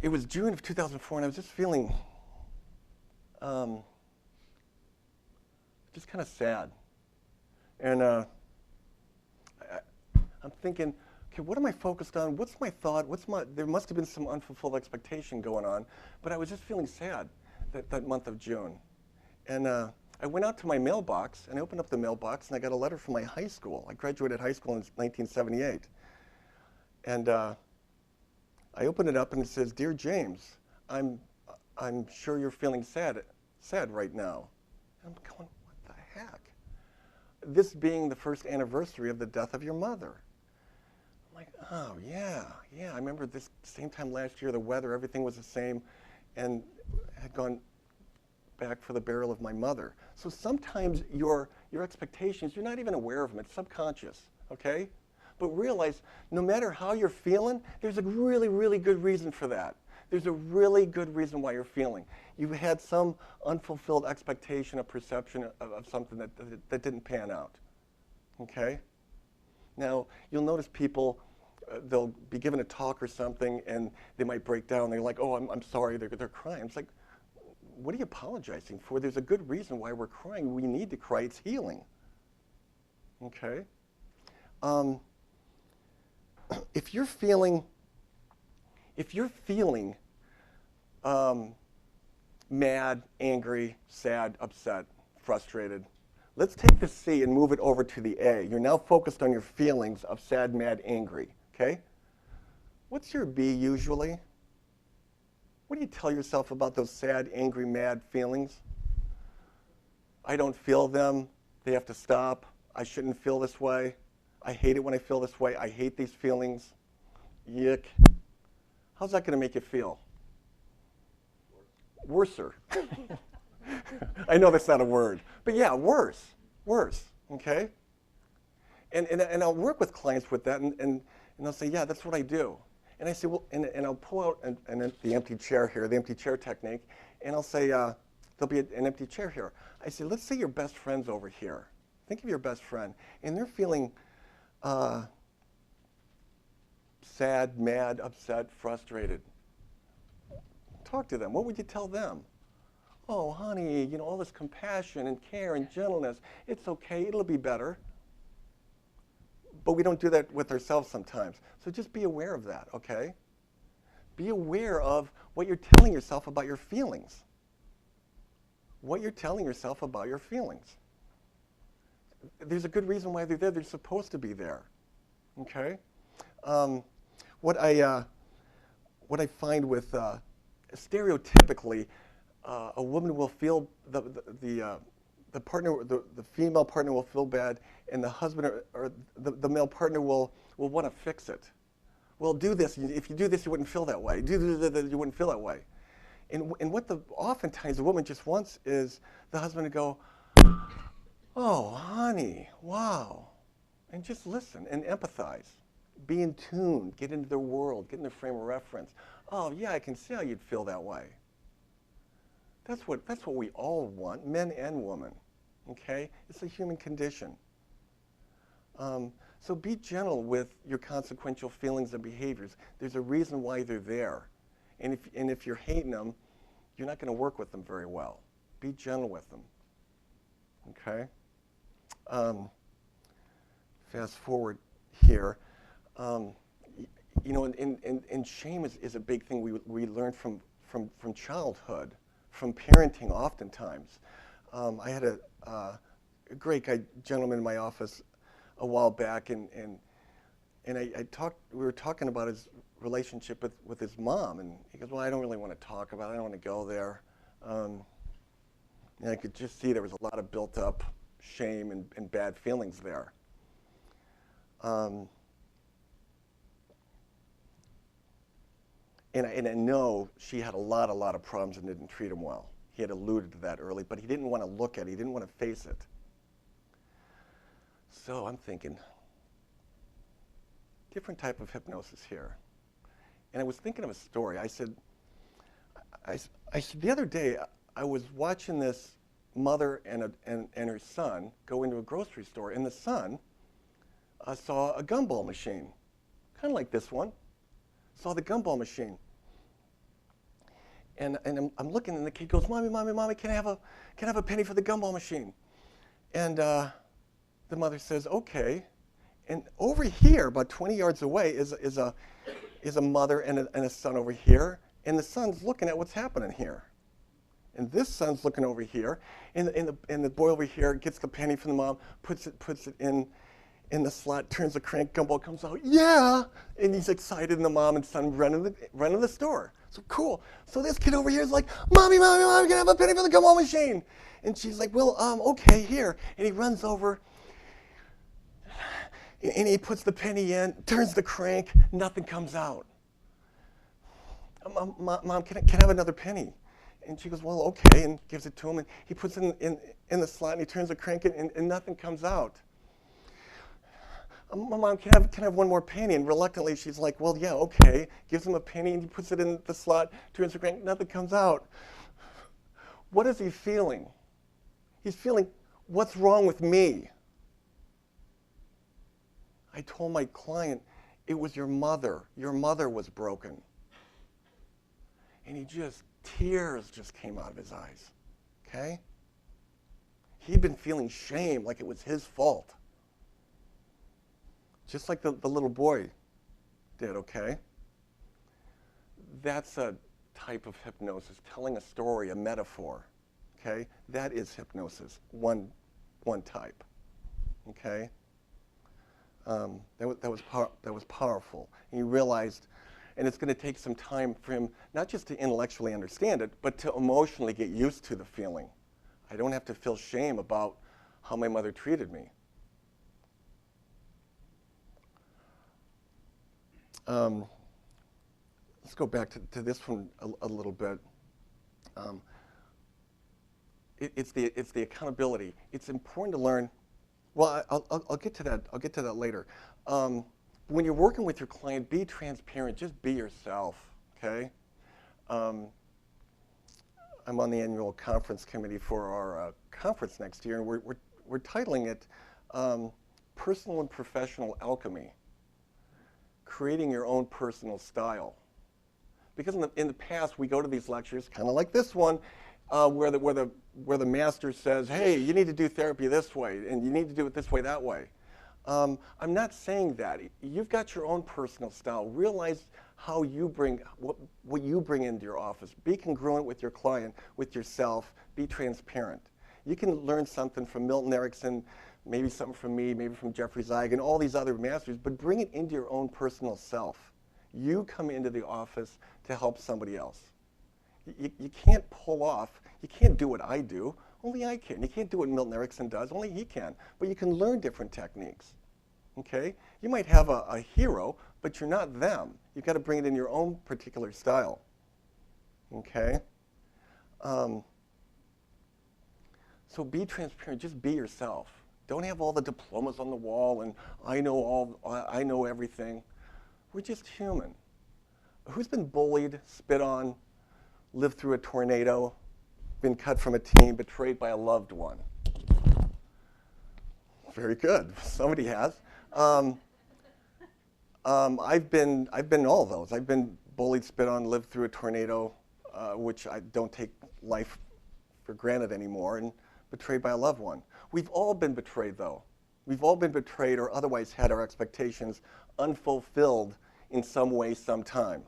it was June of 2004, and I was just feeling just kind of sad. And I'm thinking, okay, what am I focused on? What's my thought? There must have been some unfulfilled expectation going on, but I was just feeling sad that month of June. And I went out to my mailbox, and I opened up the mailbox, and I got a letter from my high school. I graduated high school in 1978. And I opened it up, and it says, "Dear James, I'm sure you're feeling sad right now." And I'm going, what the heck? This being the first anniversary of the death of your mother. I'm like, oh, yeah. I remember this same time last year, the weather, everything was the same, and had gone back for the burial of my mother. So sometimes your expectations, you're not even aware of them. It's subconscious, okay? But realize, no matter how you're feeling, there's a really good reason for that. There's a really good reason why you're feeling. You had some unfulfilled expectation, a perception of something that didn't pan out, okay? Now, you'll notice people, they'll be given a talk or something, and they might break down. They're like, oh, I'm sorry, they're crying. It's like, what are you apologizing for? There's a good reason why we're crying. We need to cry. It's healing, okay? If you're feeling mad, angry, sad, upset, frustrated, let's take the C and move it over to the A. You're now focused on your feelings of sad, mad, angry, okay? What's your B usually? What do you tell yourself about those sad, angry, mad feelings? I don't feel them. They have to stop. I shouldn't feel this way. I hate it when I feel this way. I hate these feelings. Yuck. How's that going to make you feel? Worser. I know that's not a word, but yeah, worse, okay? And I'll work with clients with that, and they'll say, yeah, that's what I do. And I say, well, and I'll pull out the empty chair here, the empty chair technique, and I'll say, there'll be an empty chair here. I say, let's say your best friend's over here. Think of your best friend, and they're feeling sad, mad, upset, frustrated. Talk to them. What would you tell them? Oh, honey, you know, all this compassion and care and gentleness, it's okay, it'll be better. But we don't do that with ourselves sometimes. So just be aware of that, okay? Be aware of what you're telling yourself about your feelings. What you're telling yourself about your feelings. There's a good reason why they're there. They're supposed to be there, okay? What I find with stereotypically, a woman will feel the female partner will feel bad, and the husband or the male partner will want to fix it. Well, do this. If you do this, you wouldn't feel that way. Do this, you wouldn't feel that way. And what oftentimes the woman just wants is the husband to go, oh, honey, wow, and just listen and empathize. Be in tune. Get into their world. Get in their frame of reference. Oh, yeah, I can see how you'd feel that way. That's what we all want, men and women, okay? It's a human condition. So be gentle with your consequential feelings and behaviors. There's a reason why they're there. And if you're hating them, you're not going to work with them very well. Be gentle with them, okay? Fast forward here. You know, and shame is a big thing we learn from childhood, from parenting oftentimes. I had great guy, gentleman in my office a while back, and we were talking about his relationship with his mom, and he goes, well, I don't really want to talk about it. I don't want to go there. And I could just see there was a lot of built up shame and bad feelings there. And I know she had a lot of problems and didn't treat him well. He had alluded to that early, but he didn't want to look at it. He didn't want to face it. So I'm thinking, different type of hypnosis here. And I was thinking of a story. I said, the other day, I was watching this mother and her son go into a grocery store, and the son saw a gumball machine, kind of like this one. Saw the gumball machine. And I'm looking, and the kid goes, Mommy, Mommy, Mommy, can I have a penny for the gumball machine? And the mother says, okay. And over here, about 20 yards away, is a mother and a son over here. And the son's looking at what's happening here. And this son's looking over here. And the boy over here gets the penny from the mom, puts it in the slot, turns the crank, gumball comes out, yeah! And he's excited, and the mom and son run to the store. So cool. So this kid over here is like, Mommy, Mommy, Mommy, can I have a penny for the gumball machine? And she's like, well, okay, here. And he runs over, and he puts the penny in, turns the crank, nothing comes out. Mom, can I have another penny? And she goes, well, okay, and gives it to him, and he puts it in the slot, and he turns the crank, and nothing comes out. Mom, can I have one more penny? And reluctantly, she's like, well, yeah, okay. Gives him a penny, and he puts it in the slot, turns the crank, nothing comes out. What is he feeling? He's feeling, what's wrong with me? I told my client, it was your mother. Your mother was broken. And tears just came out of his eyes, okay? He'd been feeling shame like it was his fault. Just like the little boy did, okay? That's a type of hypnosis, telling a story, a metaphor, okay? That is hypnosis, one type, okay? That was powerful. And he realized, and it's going to take some time for him not just to intellectually understand it, but to emotionally get used to the feeling. I don't have to feel shame about how my mother treated me. Let's go back to this one a little bit. It's the accountability. It's important to learn. Well, I'll get to that. I'll get to that later. When you're working with your client, be transparent. Just be yourself. Okay. I'm on the annual conference committee for our conference next year, and we're titling it "Personal and Professional Alchemy." Creating your own personal style. Because in the past, we go to these lectures, kind of like this one, where the master says, hey, you need to do therapy this way, and you need to do it this way, that way. I'm not saying that. You've got your own personal style. Realize how you bring, what you bring into your office. Be congruent with your client, with yourself. Be transparent. You can learn something from Milton Erickson, maybe something from me, maybe from Jeffrey Zeig, and all these other masters, but bring it into your own personal self. You come into the office to help somebody else. You can't pull off, you can't do what I do, only I can. You can't do what Milton Erickson does, only he can. But you can learn different techniques, okay? You might have a hero, but you're not them. You've got to bring it in your own particular style, okay? So be transparent, just be yourself. Don't have all the diplomas on the wall and I know everything. We're just human. Who's been bullied, spit on, lived through a tornado, been cut from a team, betrayed by a loved one? Very good. Somebody has. I've been all of those. I've been bullied, spit on, lived through a tornado, which I don't take life for granted anymore, and betrayed by a loved one. We've all been betrayed, though. We've all been betrayed or otherwise had our expectations unfulfilled in some way, sometime.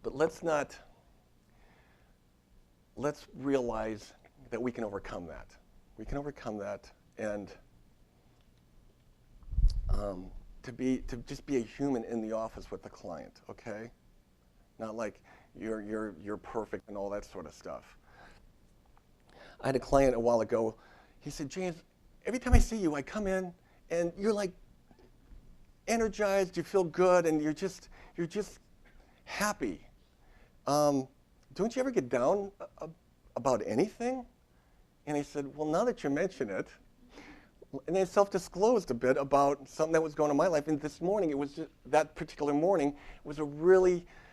But let's realize that we can overcome that. We can overcome that, and to just be a human in the office with the client, okay? Not like you're perfect and all that sort of stuff. I had a client a while ago. He said, James, every time I see you, I come in and you're like energized, you feel good, and you're just happy. Don't you ever get down about anything? And he said, well, now that you mention it, and I self-disclosed a bit about something that was going on in my life. And this morning, it was just, that particular morning, was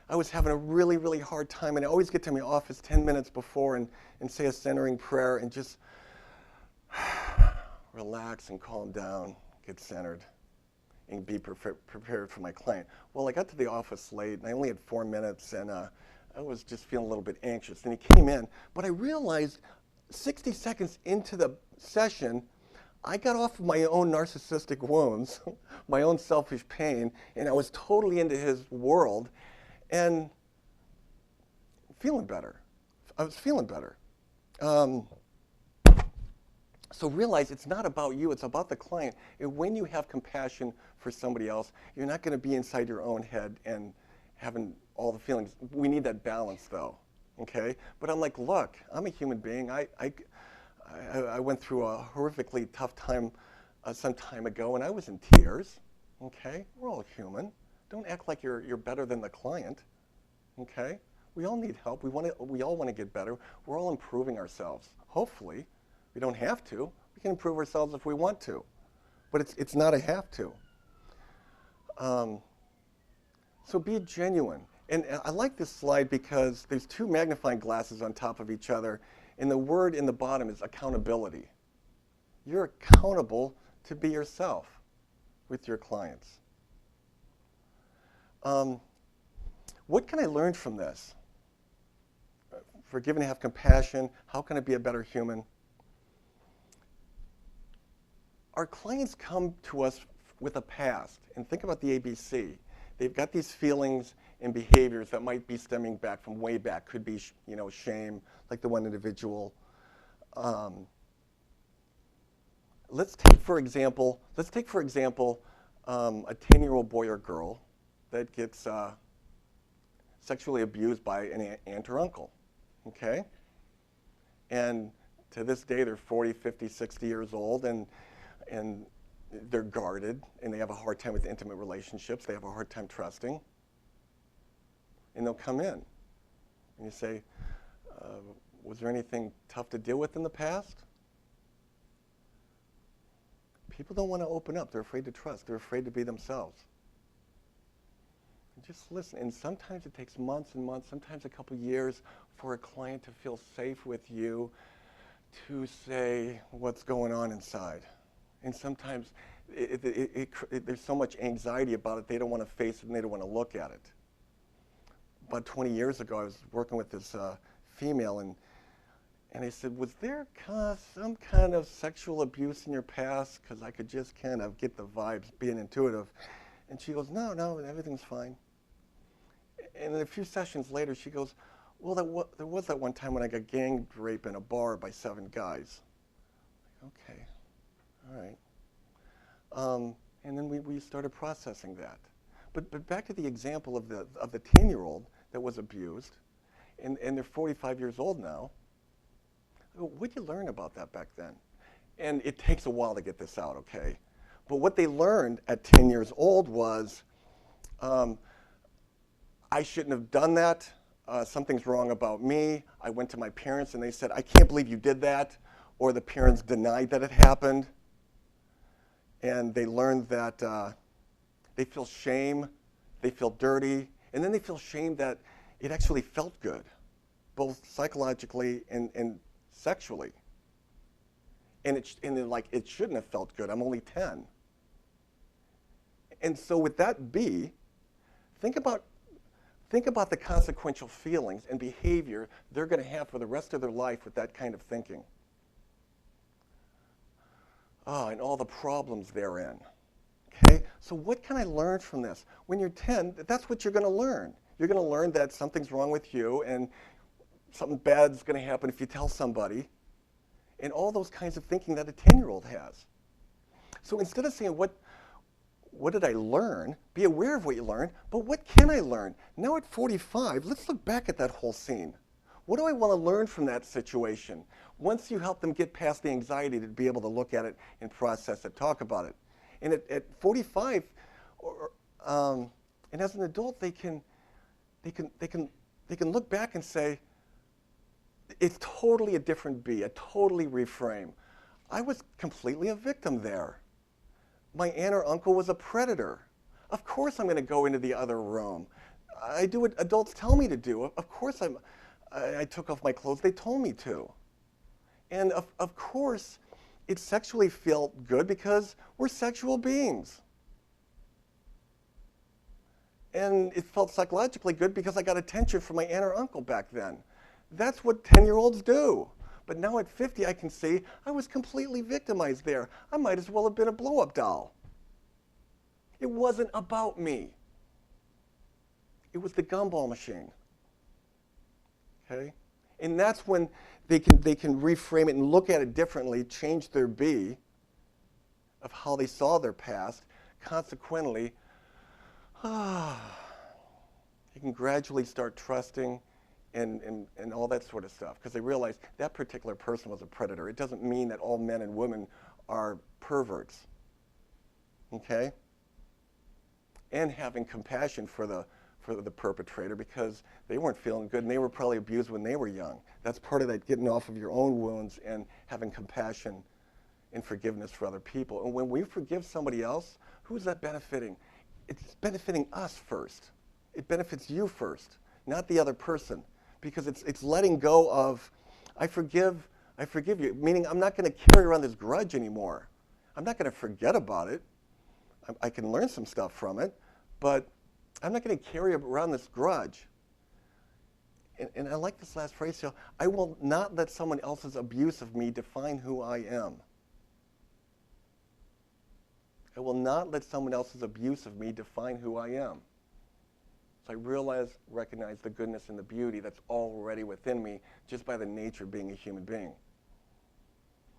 I was having a really, really hard time. And I always get to my office 10 minutes before and say a centering prayer and just relax and calm down, get centered, and be prepared for my client. Well, I got to the office late, and I only had 4 minutes, and I was just feeling a little bit anxious. And he came in, but I realized 60 seconds into the session, I got off of my own narcissistic wounds, my own selfish pain, and I was totally into his world and feeling better. I was feeling better. So realize it's not about you, it's about the client. And when you have compassion for somebody else, you're not going to be inside your own head and having all the feelings. We need that balance, though, okay? But I'm like, look, I'm a human being. I went through a horrifically tough time some time ago, and I was in tears, okay? We're all human. Don't act like you're better than the client, okay? We all need help. We all want to get better. We're all improving ourselves, hopefully. We don't have to. We can improve ourselves if we want to, but it's not a have to. So be genuine. And I like this slide because there's 2 magnifying glasses on top of each other, and the word in the bottom is accountability. You're accountable to be yourself with your clients. What can I learn from this? Forgive and have compassion. How can I be a better human? Our clients come to us with a past, and think about the ABC. They've got these feelings and behaviors that might be stemming back from way back. Could be, shame, like the one individual. Let's take for example, a 10-year-old boy or girl that gets sexually abused by an aunt or uncle, okay? And to this day, they're 40, 50, 60 years old, and they're guarded, and they have a hard time with intimate relationships. They have a hard time trusting. And they'll come in, and you say, was there anything tough to deal with in the past? People don't want to open up. They're afraid to trust. They're afraid to be themselves. And just listen. And sometimes it takes months and months, sometimes a couple years, for a client to feel safe with you to say what's going on inside. And sometimes there's so much anxiety about it, they don't want to face it and they don't want to look at it. About 20 years ago, I was working with this female, and I said, was there some kind of sexual abuse in your past? Because I could just kind of get the vibes, being intuitive. And she goes, no, everything's fine. And a few sessions later, she goes, well, there was that one time when I got gang raped in a bar by 7 guys. Okay, all right. And then we started processing that. But back to the example of the 10-year-old that was abused, and they're 45 years old now. What did you learn about that back then? And it takes a while to get this out, okay? But what they learned at 10 years old was, I shouldn't have done that. Something's wrong about me. I went to my parents and they said, I can't believe you did that. Or the parents denied that it happened. And they learned that they feel shame, they feel dirty, and then they feel shame that it actually felt good, both psychologically and sexually. And it shouldn't have felt good. I'm only 10. And so with that think about the consequential feelings and behavior they're going to have for the rest of their life with that kind of thinking. And all the problems therein. Okay? So what can I learn from this? When you're 10, that's what you're going to learn. You're going to learn that something's wrong with you and something bad's going to happen if you tell somebody. and all those kinds of thinking that a 10-year-old has. So instead of saying, what did I learn? Be aware of what you learned, but what can I learn? Now at 45, let's look back at that whole scene. What do I want to learn from that situation? Once you help them get past the anxiety to be able to look at it and process it, talk about it. And at 45, and as an adult, they can look back and say, it's totally a different B, a totally reframe. I was completely a victim there. My aunt or uncle was a predator. Of course I'm going to go into the other room. I do what adults tell me to do. Of course I took off my clothes. They told me to. And of course it sexually felt good because we're sexual beings. And it felt psychologically good because I got attention from my aunt or uncle back then. That's what 10-year-olds do. But now at 50, I can see I was completely victimized there. I might as well have been a blow-up doll. It wasn't about me. It was the gumball machine. Okay? And that's when they can reframe it and look at it differently, change their B of how they saw their past. Consequently, you can gradually start trusting and all that sort of stuff, because they realize that particular person was a predator. It doesn't mean that all men and women are perverts. Okay? And having compassion for the perpetrator, because they weren't feeling good and they were probably abused when they were young. That's part of that, getting off of your own wounds and having compassion and forgiveness for other people. And when we forgive somebody else, who's that benefiting? It's benefiting us first. It benefits you first, not the other person, because it's letting go of, I forgive you, meaning I'm not going to carry around this grudge anymore. I'm not going to forget about it. I can learn some stuff from it, but I'm not going to carry around this grudge. And I like this last phrase here. I will not let someone else's abuse of me define who I am. I will not let someone else's abuse of me define who I am. So I recognize the goodness and the beauty that's already within me just by the nature of being a human being.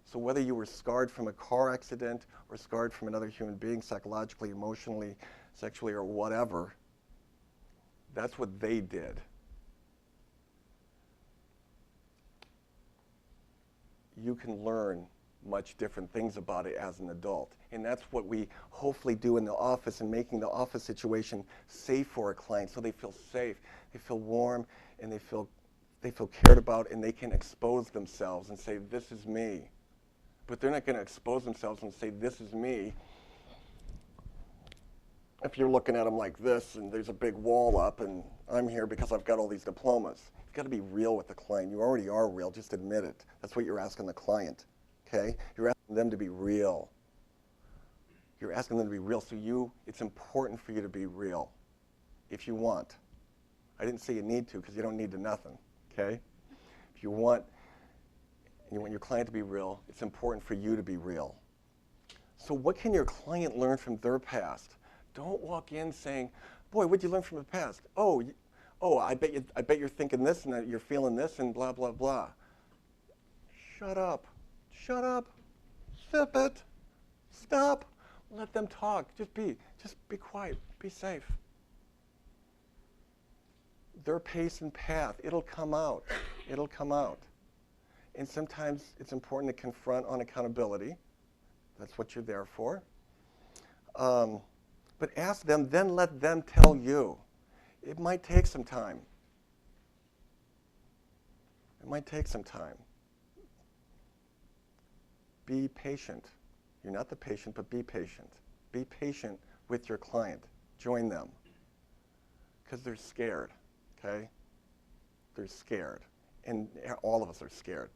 So whether you were scarred from a car accident or scarred from another human being, psychologically, emotionally, sexually, or whatever, that's what they did. You can learn much different things about it as an adult. And that's what we hopefully do in the office, and making the office situation safe for a client, so they feel safe, they feel warm, and they feel cared about, and they can expose themselves and say, this is me. But they're not going to expose themselves and say, this is me, if you're looking at them like this and there's a big wall up and I'm here because I've got all these diplomas. You've got to be real with the client. You already are real, just admit it. That's what you're asking the client, okay? You're asking them to be real. You're asking them to be real, so it's important for you to be real, if you want. I didn't say you need to, because you don't need to nothing, okay? If you want your client to be real, it's important for you to be real. So what can your client learn from their past? Don't walk in saying, boy, what'd you learn from the past? Oh, I bet you're thinking this and that you're feeling this and blah, blah, blah. Shut up. Shut up. Sip it. Stop. Let them talk. Just be quiet. Be safe. Their pace and path, it'll come out. It'll come out. And sometimes it's important to confront on accountability. That's what you're there for. But ask them, then let them tell you. It might take some time. It might take some time. Be patient. You're not the patient, but be patient. Be patient with your client. Join them. Because they're scared, okay? They're scared. And all of us are scared.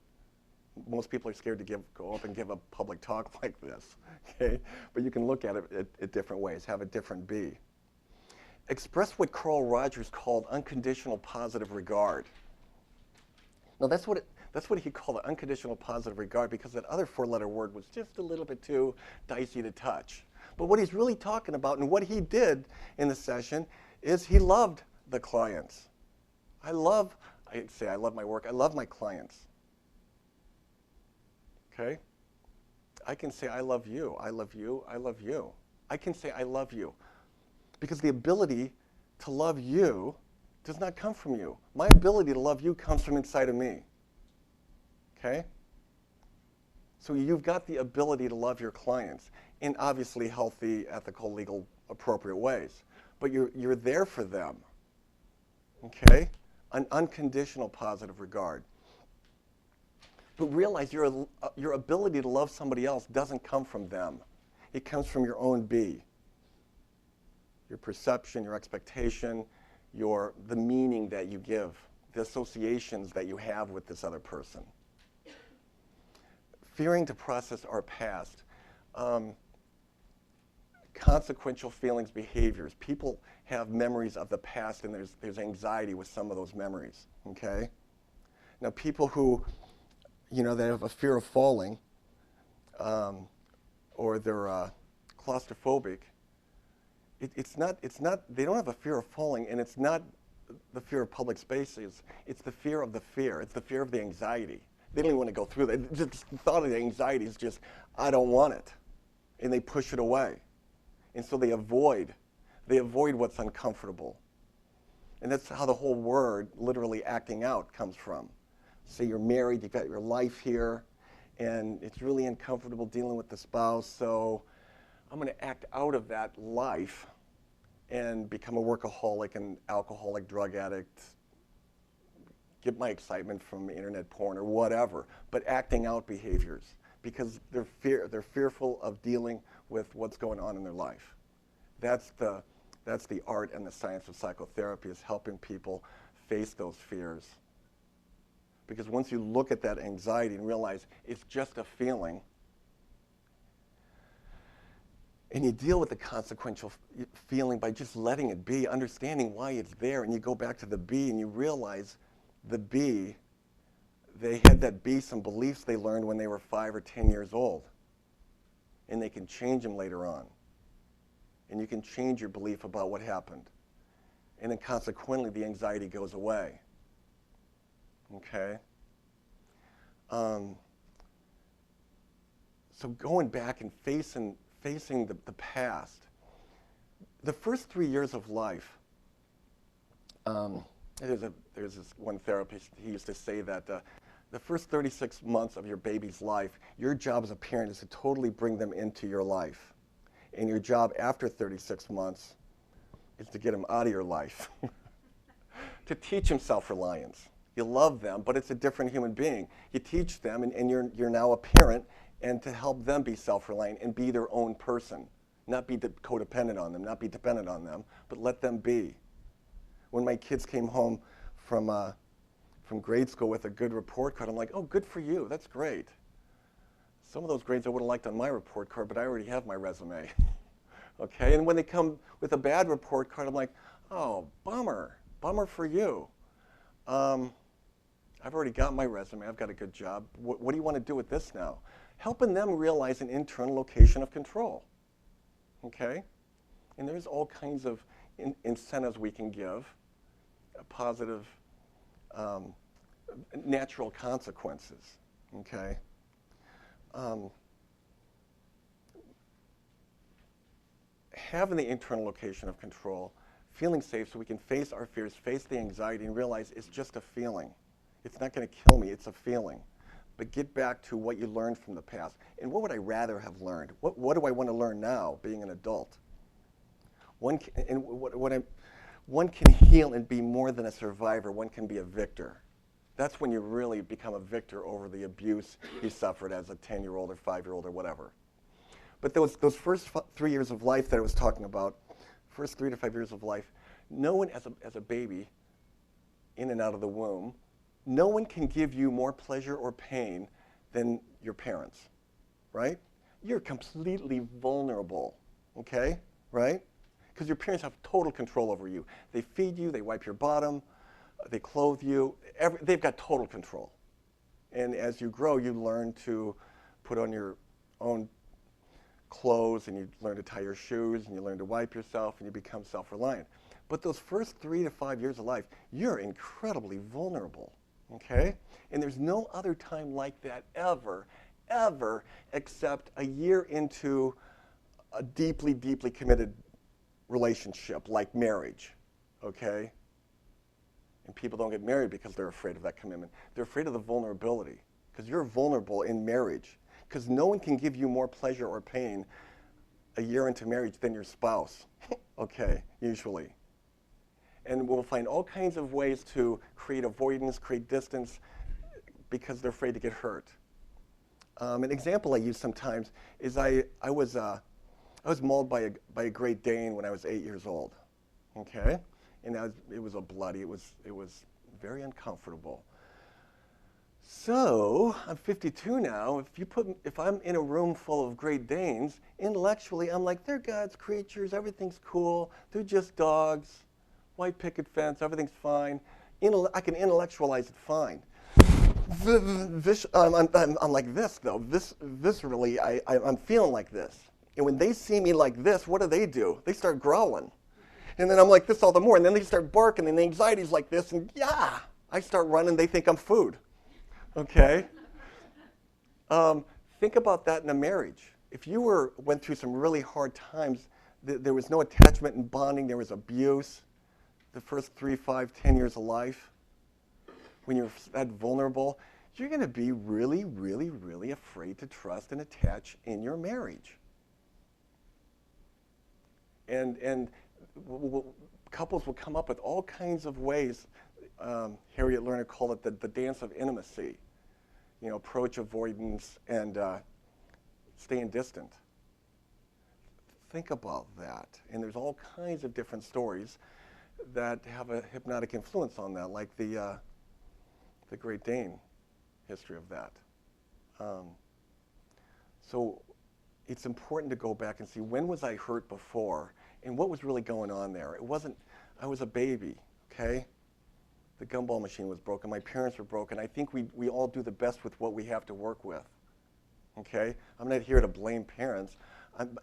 Most people are scared to go up and give a public talk like this, okay? But you can look at it at different ways, have a different B. Express what Carl Rogers called unconditional positive regard. Now that's what he called unconditional positive regard, because that other four-letter word was just a little bit too dicey to touch. But what he's really talking about, and what he did in the session, is he loved the clients. I love my work. I love my clients. okay? I can say, I love you, I love you, I love you. I can say, I love you. Because the ability to love you does not come from you. My ability to love you comes from inside of me, okay? So you've got the ability to love your clients in obviously healthy, ethical, legal, appropriate ways. But you're there for them, okay? An unconditional positive regard. But realize your ability to love somebody else doesn't come from them. It comes from your own be. Your perception, your expectation, the meaning that you give, the associations that you have with this other person. Fearing to process our past. Consequential feelings, behaviors. People have memories of the past, and there's anxiety with some of those memories, okay? Now, people who, they have a fear of falling, or they're claustrophobic, it's not, they don't have a fear of falling, and it's not the fear of public spaces. It's the fear of the fear. It's the fear of the anxiety. They don't even want to go through that. Just the thought of the anxiety is just, I don't want it. And they push it away. And so they avoid what's uncomfortable. And that's how the whole word, literally acting out, comes from. Say you're married, you've got your life here, and it's really uncomfortable dealing with the spouse, so I'm going to act out of that life and become a workaholic, an alcoholic, drug addict, get my excitement from internet porn or whatever, but acting out behaviors because they're fearful of dealing with what's going on in their life. That's the art and the science of psychotherapy, is helping people face those fears. Because once you look at that anxiety and realize it's just a feeling, and you deal with the consequential feeling by just letting it be, understanding why it's there, and you go back to the B and you realize the B, they had that B, some beliefs they learned when they were 5 or 10 years old. And they can change them later on. And you can change your belief about what happened. And then consequently, the anxiety goes away. Okay? So going back and facing the past, the first 3 years of life, there's this one therapist, he used to say that the first 36 months of your baby's life, your job as a parent is to totally bring them into your life. And your job after 36 months is to get them out of your life, to teach them self-reliance. You love them, but it's a different human being. You teach them, and you're now a parent, and to help them be self-reliant and be their own person, not be codependent on them, not be dependent on them, but let them be. When my kids came home from grade school with a good report card, I'm like, oh, good for you, that's great. Some of those grades I would have liked on my report card, but I already have my resume. Okay, and when they come with a bad report card, I'm like, oh, bummer for you. I've already got my resume, I've got a good job. What do you want to do with this now? Helping them realize an internal location of control. Okay, and there's all kinds of incentives we can give, positive, natural consequences. Okay. Having the internal location of control, feeling safe so we can face our fears, face the anxiety, and realize it's just a feeling. It's not going to kill me, it's a feeling. But get back to what you learned from the past. And what would I rather have learned? What do I want to learn now, being an adult? One can heal and be more than a survivor. One can be a victor. That's when you really become a victor over the abuse you suffered as a 10-year-old or 5-year-old or whatever. But those first 3 years of life that I was talking about, first 3 to 5 years of life, no one as a baby, in and out of the womb, no one can give you more pleasure or pain than your parents, right? You're completely vulnerable, okay, right? Because your parents have total control over you. They feed you, they wipe your bottom, they clothe you, they've got total control. And as you grow, you learn to put on your own clothes, and you learn to tie your shoes, and you learn to wipe yourself, and you become self-reliant. But those first 3 to 5 years of life, you're incredibly vulnerable, okay? And there's no other time like that ever ever accept a year into a deeply, deeply committed relationship like marriage, okay? And people don't get married because they're afraid of that commitment. They're afraid of the vulnerability, because you're vulnerable in marriage, because no one can give you more pleasure or pain a year into marriage than your spouse, okay, usually. And we'll find all kinds of ways to create avoidance, create distance, because they're afraid to get hurt. An example I use sometimes is I was mauled by a Great Dane when I was 8 years old, okay? And it was a bloody, it was very uncomfortable. So I'm 52 now. If I'm in a room full of Great Danes, intellectually I'm like, they're God's creatures, everything's cool, they're just dogs, white picket fence, everything's fine. I can intellectualize it fine. I'm like this though. Viscerally, I'm feeling like this. And when they see me like this, what do? They start growling. And then I'm like this all the more. And then they start barking, and the anxiety's like this. And yeah, I start running. They think I'm food. Okay? Think about that in a marriage. If you went through some really hard times, there was no attachment and bonding. There was abuse. The first 3, 5, 10 years of life, when you're that vulnerable, you're going to be really, really, really afraid to trust and attach in your marriage. And couples will come up with all kinds of ways. Harriet Lerner called it the dance of intimacy. You know, approach avoidance and staying distant. Think about that. And there's all kinds of different stories that have a hypnotic influence on that, like the Great Dane history of that. So it's important to go back and see, when was I hurt before and what was really going on there? It wasn't, I was a baby, okay? The gumball machine was broken. My parents were broken. I think we all do the best with what we have to work with, okay? I'm not here to blame parents.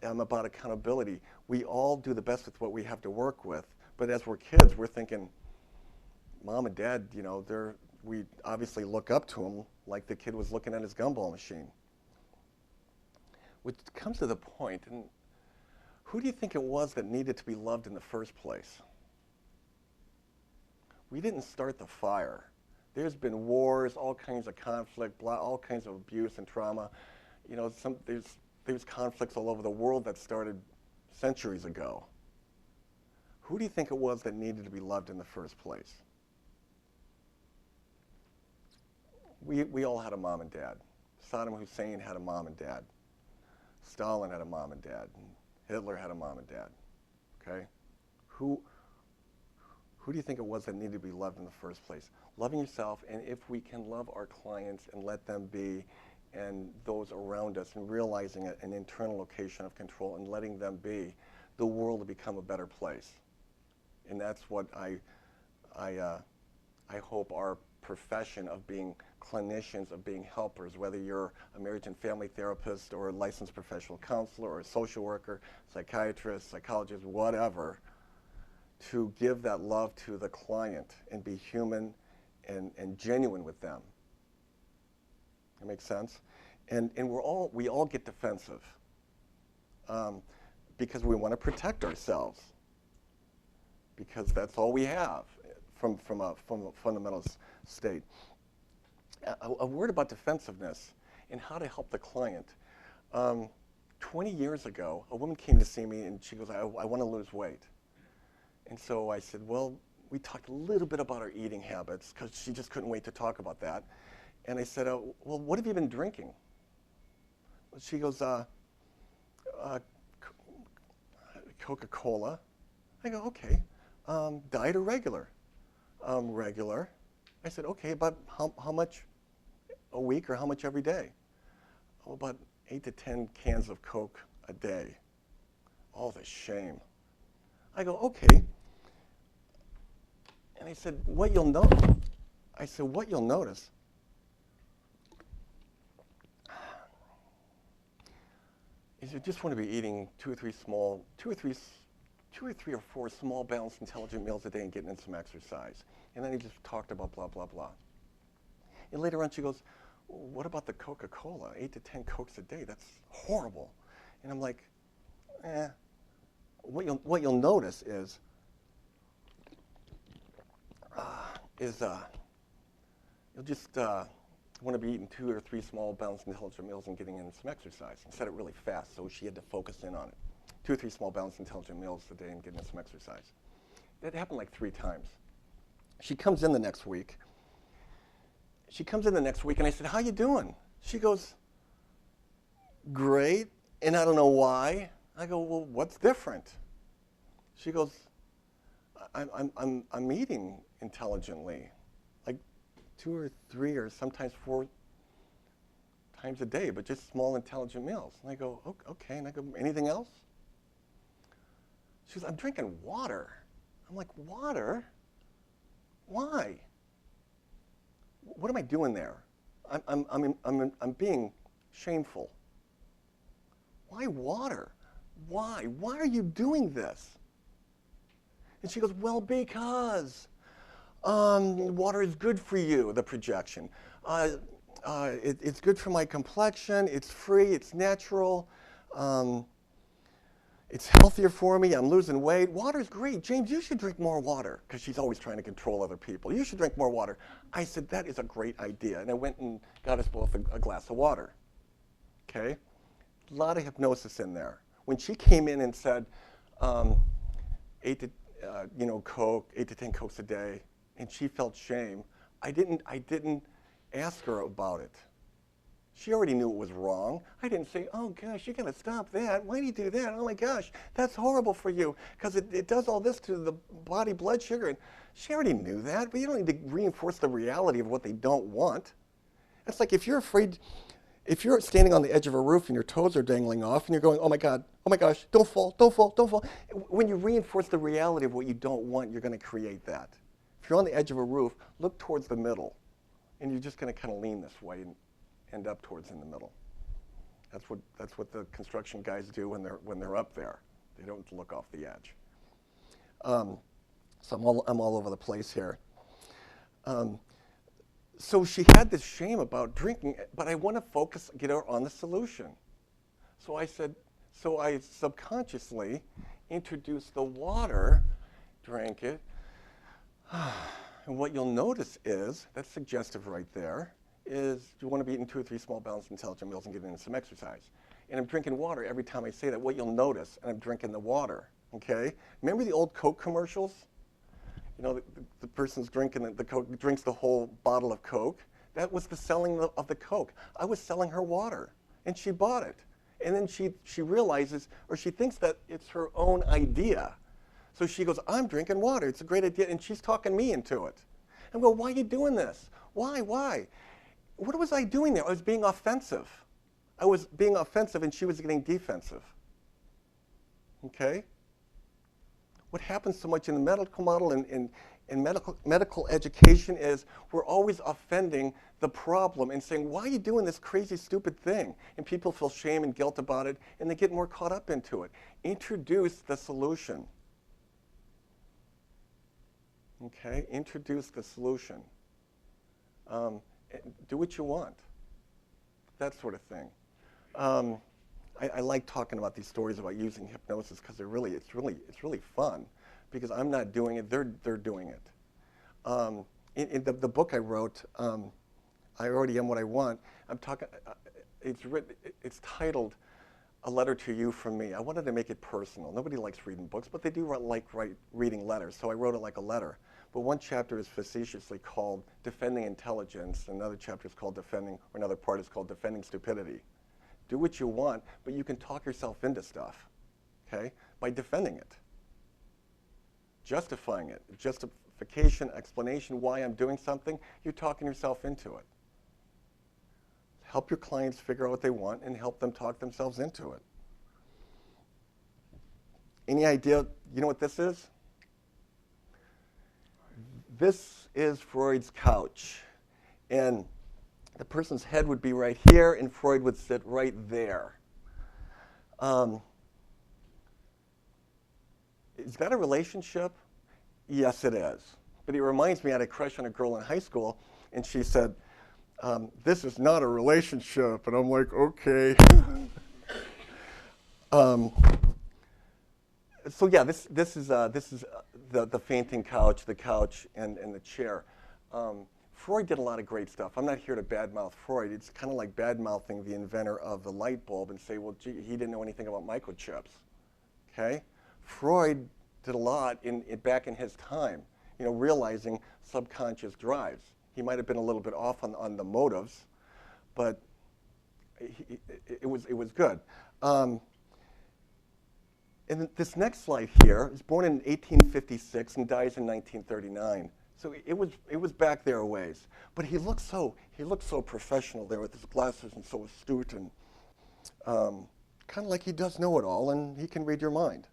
I'm about accountability. We all do the best with what we have to work with. But as we're kids, we're thinking, Mom and Dad, you know, we obviously look up to them like the kid was looking at his gumball machine. Which comes to the point, and who do you think it was that needed to be loved in the first place? We didn't start the fire. There's been wars, all kinds of conflict, all kinds of abuse and trauma. You know, there's conflicts all over the world that started centuries ago. Who do you think it was that needed to be loved in the first place? We all had a mom and dad. Saddam Hussein had a mom and dad. Stalin had a mom and dad. Hitler had a mom and dad. Okay? Who do you think it was that needed to be loved in the first place? Loving yourself, and if we can love our clients and let them be, and those around us, and realizing an internal location of control and letting them be, the world will become a better place. And that's what I hope our profession of being clinicians, of being helpers, whether you're a marriage and family therapist or a licensed professional counselor or a social worker, psychiatrist, psychologist, whatever, to give that love to the client and be human and genuine with them. That makes sense? And we all get defensive because we want to protect ourselves, because that's all we have from a fundamental state. A word about defensiveness and how to help the client. 20 years ago, a woman came to see me and she goes, I want to lose weight. And so I said, well, we talked a little bit about our eating habits, because she just couldn't wait to talk about that. And I said, well, what have you been drinking? She goes, Coca-Cola. I go, okay. Diet or regular? Regular. I said, okay, about how much a week or how much every day? Oh, about 8 to 10 cans of Coke a day. Oh, the shame. I go, okay. And I said, what you'll notice is you just want to be eating two or three or four small, balanced, intelligent meals a day and getting in some exercise. And then he just talked about blah, blah, blah. And later on she goes, what about the Coca-Cola? 8 to 10 Cokes a day, that's horrible. And I'm like, what you'll notice is you'll just want to be eating 2 or 3 small, balanced, intelligent meals and getting in some exercise. He said it really fast, so she had to focus in on it. 2 or 3 small, balanced, intelligent meals a day and getting in some exercise. That happened like 3 times. She comes in the next week. And I said, how you doing? She goes, great, and I don't know why. I go, well, what's different? She goes, I'm eating intelligently, like 2 or 3 or sometimes 4 times a day, but just small intelligent meals. And I go, okay. And I go, anything else? She goes, I'm drinking water. I'm like, water? Why? What am I doing there? I'm being shameful. Why water? Why? Why are you doing this? And she goes, well, because water is good for you, the projection. It's good for my complexion. It's free. It's natural. It's healthier for me. I'm losing weight. Water's great. James, you should drink more water, because she's always trying to control other people. You should drink more water. I said, that is a great idea. And I went and got us both a glass of water. Okay? A lot of hypnosis in there. When she came in and said, 8 to Coke, 8 to 10 Cokes a day, and she felt shame, I didn't ask her about it. She already knew it was wrong. I didn't say, oh gosh, you gotta stop that. Why do you do that? Oh my gosh, that's horrible for you, because it does all this to the body blood sugar. And she already knew that, but you don't need to reinforce the reality of what they don't want. It's like if you're afraid, if you're standing on the edge of a roof and your toes are dangling off and you're going, oh my God, oh my gosh, don't fall, don't fall, don't fall. When you reinforce the reality of what you don't want, you're gonna create that. If you're on the edge of a roof, look towards the middle, and you're just gonna kind of lean this way and end up towards in the middle. That's what the construction guys do when they're up there. They don't look off the edge. So I'm all over the place here. So she had this shame about drinking, but I want to get her on the solution. So I subconsciously introduced the water, drank it, and what you'll notice is, that's suggestive right there, is you want to be eating 2 or 3 small, balanced, intelligent meals and getting in some exercise. And I'm drinking water every time I say that. What you'll notice, and I'm drinking the water, okay? Remember the old Coke commercials? You know, the person's drinking the Coke, drinks the whole bottle of Coke. That was the selling of the Coke. I was selling her water, and she bought it. And then she realizes, or she thinks that it's her own idea. So she goes, I'm drinking water. It's a great idea. And she's talking me into it. And I go, why are you doing this? Why? What was I doing there? I was being offensive. I was being offensive, and she was getting defensive. Okay? What happens so much in the medical model and in medical education is we're always offending the problem and saying, why are you doing this crazy, stupid thing? And people feel shame and guilt about it, and they get more caught up into it. Introduce the solution. Okay? Introduce the solution. Do what you want. That sort of thing. I like talking about these stories about using hypnosis because it's really fun, because I'm not doing it, they're doing it. In the book I wrote, I Already Am What I Want, I'm talking. It's titled "A Letter to You from Me." I wanted to make it personal. Nobody likes reading books, but they do like reading letters, so I wrote it like a letter. But one chapter is facetiously called Defending Intelligence, another chapter is called another part is called Defending Stupidity. Do what you want, but you can talk yourself into stuff, okay, by defending it, justifying it. Justification, explanation why I'm doing something, you're talking yourself into it. Help your clients figure out what they want and help them talk themselves into it. Any idea, you know what this is? This is Freud's couch. And the person's head would be right here, and Freud would sit right there. Is that a relationship? Yes, it is. But it reminds me, I had a crush on a girl in high school, and she said, This is not a relationship. And I'm like, okay. So yeah, this is the fainting couch, the couch, and the chair. Freud did a lot of great stuff. I'm not here to badmouth Freud. It's kind of like badmouthing the inventor of the light bulb and say, well, gee, he didn't know anything about microchips. Okay, Freud did a lot back in his time. You know, realizing subconscious drives. He might have been a little bit off on the motives, but it was good. And this next slide here is born in 1856 and dies in 1939. So it was back there a ways. But he looked so professional there with his glasses and so astute and kind of like he does know it all and he can read your mind.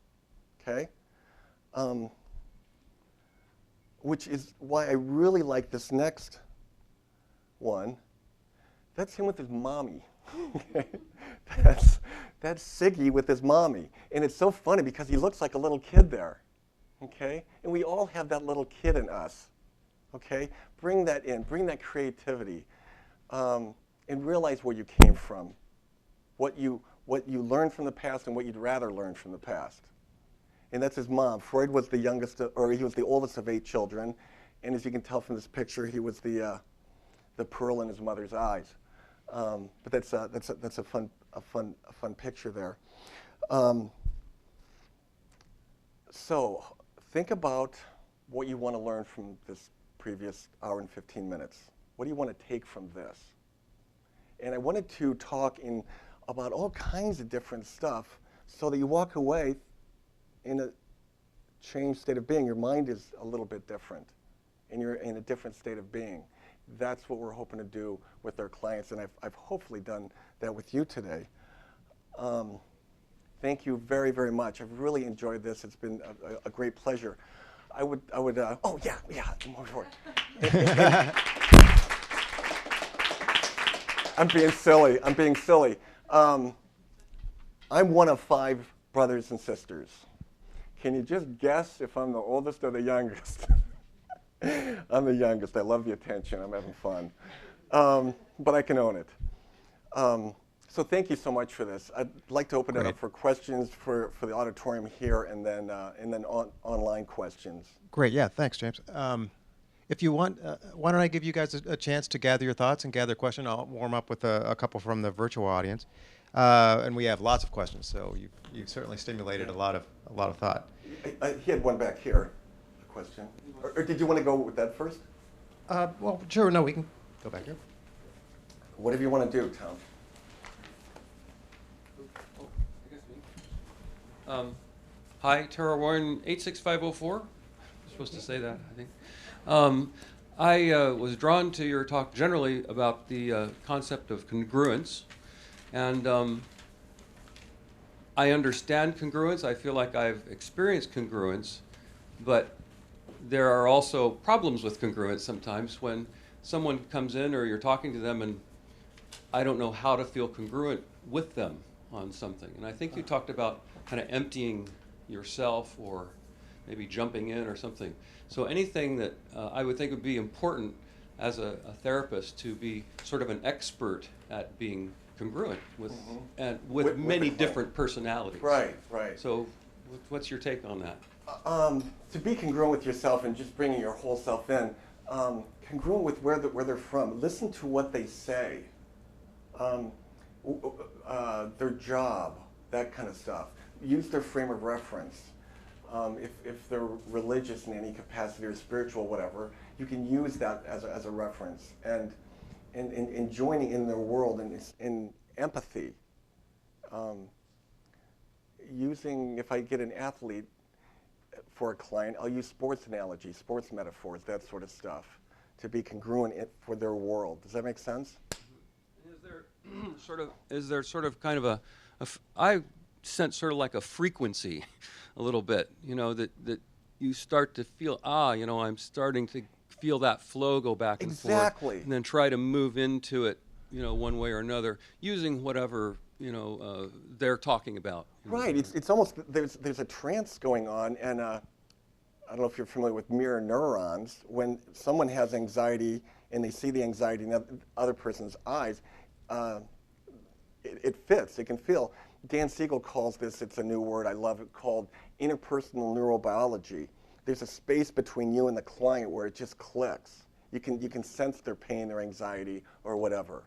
Okay? Which is why I really like this next one. That's him with his mommy. That's Siggy with his mommy. And it's so funny because he looks like a little kid there. Okay? And we all have that little kid in us. Okay? Bring that in. Bring that creativity. And realize where you came from. What you learned from the past and what you'd rather learn from the past. And that's his mom. Freud was the youngest, or he was the oldest of 8 children. And as you can tell from this picture, he was the pearl in his mother's eyes. But that's a fun picture there. So think about what you want to learn from this previous hour and 15 minutes. What do you want to take from this? And I wanted to talk about all kinds of different stuff so that you walk away in a changed state of being. Your mind is a little bit different, and you're in a different state of being. That's what we're hoping to do with our clients, and I've hopefully done that with you today. Thank you very, very much. I've really enjoyed this. It's been a great pleasure. Oh yeah, more short. I'm being silly. I'm one of 5 brothers and sisters. Can you just guess if I'm the oldest or the youngest? I'm the youngest. I love the attention. I'm having fun. But I can own it. So thank you so much for this. I'd like to open it up for questions for the auditorium here and then online questions. Great. Yeah, thanks, James. If you want, why don't I give you guys a chance to gather your thoughts and gather questions. I'll warm up with a couple from the virtual audience. And we have lots of questions, so you've certainly stimulated a lot of thought. He had one back here, a question. Or did you want to go with that first? Well, sure. No, we can go back here. Whatever you want to do, Tom. Hi, Tara Warren, 86504. I'm supposed to say that, I think. I was drawn to your talk generally about the concept of congruence. And I understand congruence. I feel like I've experienced congruence. But there are also problems with congruence sometimes when someone comes in or you're talking to them and I don't know how to feel congruent with them on something. And I think you talked about kind of emptying yourself or maybe jumping in or something. So anything that I would think would be important as a therapist to be sort of an expert at being congruent with and with many different personalities. Right. So what's your take on that? To be congruent with yourself and just bringing your whole self in, congruent with where they're from. Listen to what they say, their job, that kind of stuff. Use their frame of reference. If they're religious in any capacity or spiritual, whatever, you can use that as a reference and joining in their world and in empathy. Using, if I get an athlete for a client, I'll use sports analogies, sports metaphors, that sort of stuff, to be congruent for their world. Does that make sense? Is there sort of kind of I sense sort of like a frequency a little bit, that you start to feel, I'm starting to feel that flow go back and forth. Exactly. And then try to move into it, one way or another, using whatever, they're talking about. Right. It's almost, there's a trance going on, and I don't know if you're familiar with mirror neurons. When someone has anxiety and they see the anxiety in the other person's eyes, it fits. It can feel. Dan Siegel calls this, it's a new word, I love it, called interpersonal neurobiology. There's a space between you and the client where it just clicks. You can sense their pain, their anxiety, or whatever.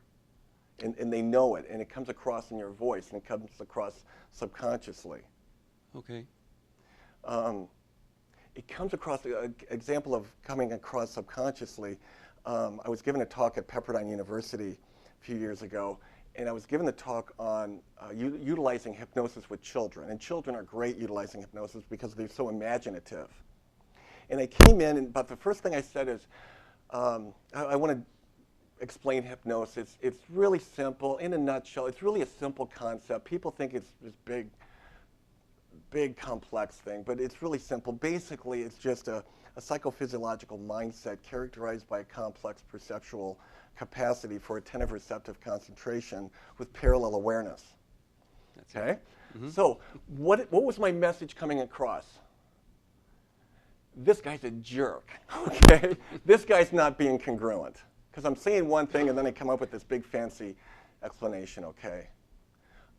And they know it, and it comes across in your voice, and it comes across subconsciously. Okay. It comes across, an example of coming across subconsciously, I was giving a talk at Pepperdine University a few years ago, and I was giving the talk on utilizing hypnosis with children. And children are great utilizing hypnosis because they're so imaginative. And I came in, and about the first thing I said is, I want to explain hypnosis. It's really simple. In a nutshell, it's really a simple concept. People think it's this big complex thing, but it's really simple. Basically, it's just a psychophysiological mindset characterized by a complex perceptual capacity for attentive receptive concentration with parallel awareness. That's Okay? it. Mm-hmm. So what was my message coming across? This guy's a jerk, okay? This guy's not being congruent. Because I'm saying one thing and then I come up with this big fancy explanation, okay?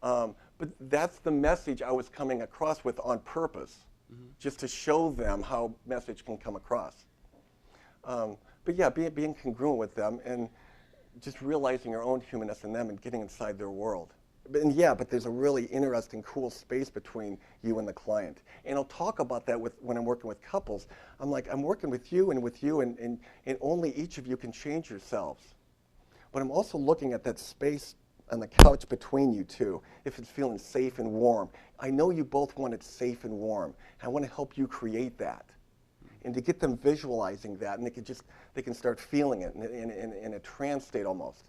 But that's the message I was coming across with on purpose, just to show them how message can come across. But yeah, being congruent with them and just realizing your own humanness in them and getting inside their world. But there's a really interesting, cool space between you and the client. And I'll talk about that when I'm working with couples. I'm like, I'm working with you, and only each of you can change yourselves. But I'm also looking at that space on the couch between you two, if it's feeling safe and warm. I know you both want it safe and warm. I want to help you create that. And to get them visualizing that, and they can start feeling it in a trance state almost.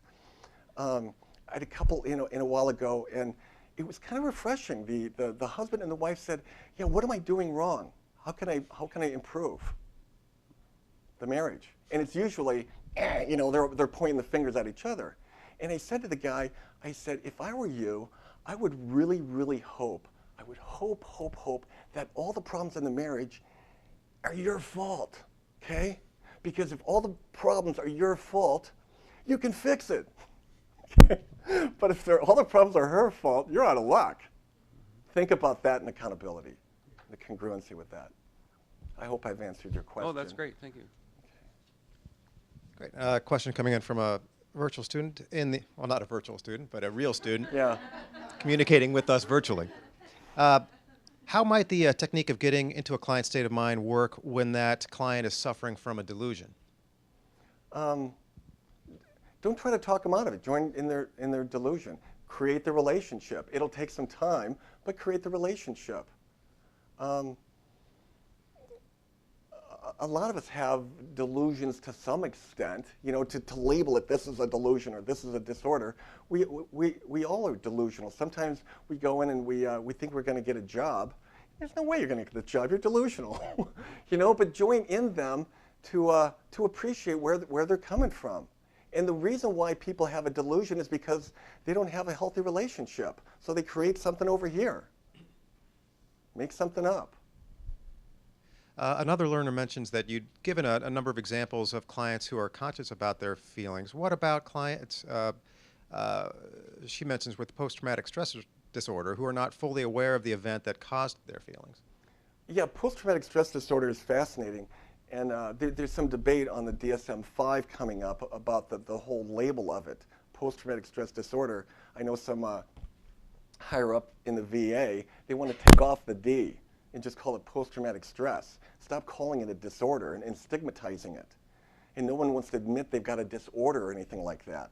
I had a couple, in a while ago, and it was kind of refreshing. The husband and the wife said, "Yeah, what am I doing wrong? How can I improve the marriage?" And it's usually, they're pointing the fingers at each other. And I said to the guy, I said, if I were you, I would really, really hope, hope that all the problems in the marriage are your fault, okay? Because if all the problems are your fault, you can fix it. Okay? But if all the problems are her fault, you're out of luck. Think about that in accountability, the congruency with that. I hope I've answered your question. Oh, that's great. Thank you. Great. Question coming in from a virtual student well, not a virtual student, but a real student. Yeah. Communicating with us virtually. How might the technique of getting into a client's state of mind work when that client is suffering from a delusion? Don't try to talk them out of it. Join in their delusion. Create the relationship. It'll take some time, but create the relationship. A lot of us have delusions to some extent. To label it, this is a delusion or this is a disorder. We all are delusional. Sometimes we go in and we think we're going to get a job. There's no way you're going to get the job. You're delusional. But join in them to appreciate where they're coming from. And the reason why people have a delusion is because they don't have a healthy relationship. So they create something over here. Make something up. Another learner mentions that you'd given a number of examples of clients who are conscious about their feelings. What about clients, she mentions, with post-traumatic stress disorder who are not fully aware of the event that caused their feelings? Yeah, post-traumatic stress disorder is fascinating. And there's some debate on the DSM-5 coming up about the whole label of it, post-traumatic stress disorder. I know some higher up in the VA, they want to take off the D and just call it post-traumatic stress. Stop calling it a disorder and stigmatizing it. And no one wants to admit they've got a disorder or anything like that.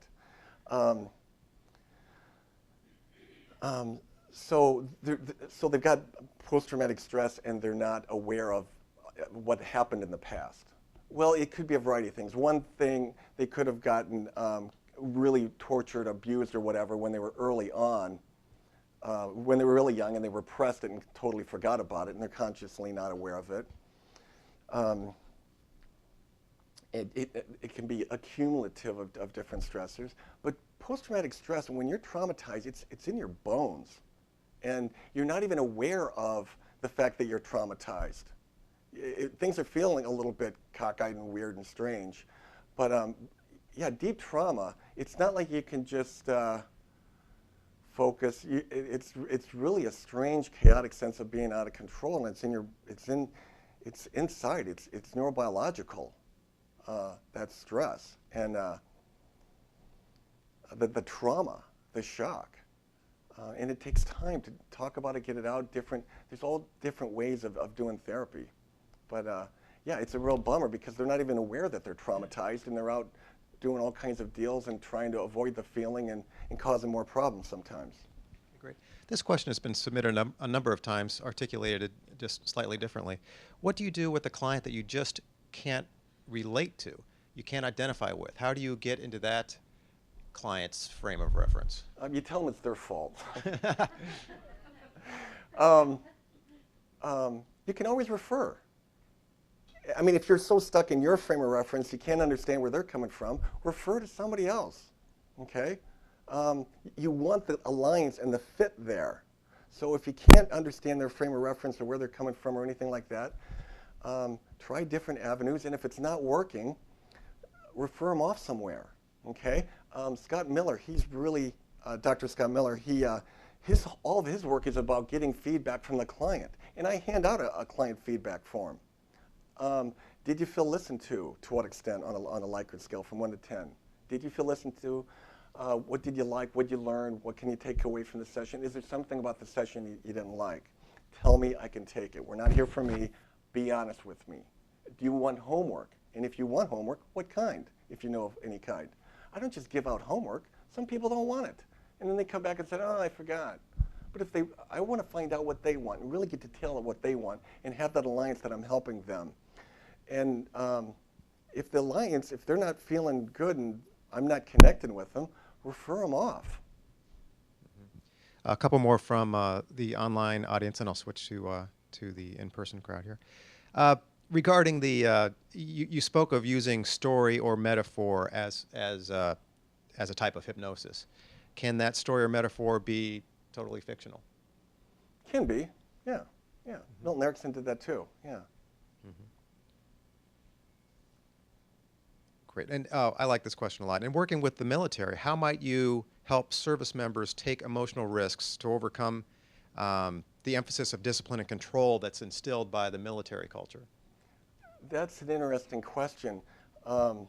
So they've got post-traumatic stress and they're not aware of what happened in the past. Well, it could be a variety of things. One thing, they could have gotten really tortured, abused, or whatever when they were early on, when they were really young, and they repressed it and totally forgot about it, and they're consciously not aware of it. It can be accumulative of different stressors. But post-traumatic stress, when you're traumatized, it's in your bones. And you're not even aware of the fact that you're traumatized. Things are feeling a little bit cockeyed and weird and strange, but yeah, deep trauma, it's not like you can just focus. It's really a strange, chaotic sense of being out of control, and it's inside. It's neurobiological. That stress and the trauma, the shock, and it takes time to talk about it, get it out. There's all different ways of doing therapy, but yeah, it's a real bummer because they're not even aware that they're traumatized, and they're out doing all kinds of deals and trying to avoid the feeling and causing more problems sometimes. Great. This question has been submitted a number of times, articulated just slightly differently. What do you do with a client that you just can't relate to, you can't identify with? How do you get into that client's frame of reference? You tell them it's their fault. You can always refer. I mean, if you're so stuck in your frame of reference, you can't understand where they're coming from, refer to somebody else, okay? You want the alliance and the fit there. So if you can't understand their frame of reference or where they're coming from or anything like that, try different avenues, and if it's not working, refer them off somewhere, okay? Scott Miller, he's really, Dr. Scott Miller, all of his work is about getting feedback from the client, and I hand out a client feedback form. Did you feel listened to what extent on a Likert scale from 1 to 10? Did you feel listened to? What did you like? What did you learn? What can you take away from the session? Is there something about the session you didn't like? Tell me, I can take it. We're not here for me. Be honest with me. Do you want homework? And if you want homework, what kind, if you know of any kind? I don't just give out homework. Some people don't want it. And then they come back and say, oh, I forgot. But I want to find out what they want and really get to tell what they want and have that alliance that I'm helping them. And if the alliance, if they're not feeling good and I'm not connecting with them, refer them off. A couple more from the online audience, and I'll switch to the in-person crowd here. Regarding the, you spoke of using story or metaphor as a type of hypnosis. Can that story or metaphor be totally fictional? Can be, yeah, yeah. Milton Erickson did that too, yeah. Great, and I like this question a lot. In working with the military, how might you help service members take emotional risks to overcome the emphasis of discipline and control that's instilled by the military culture? That's an interesting question. To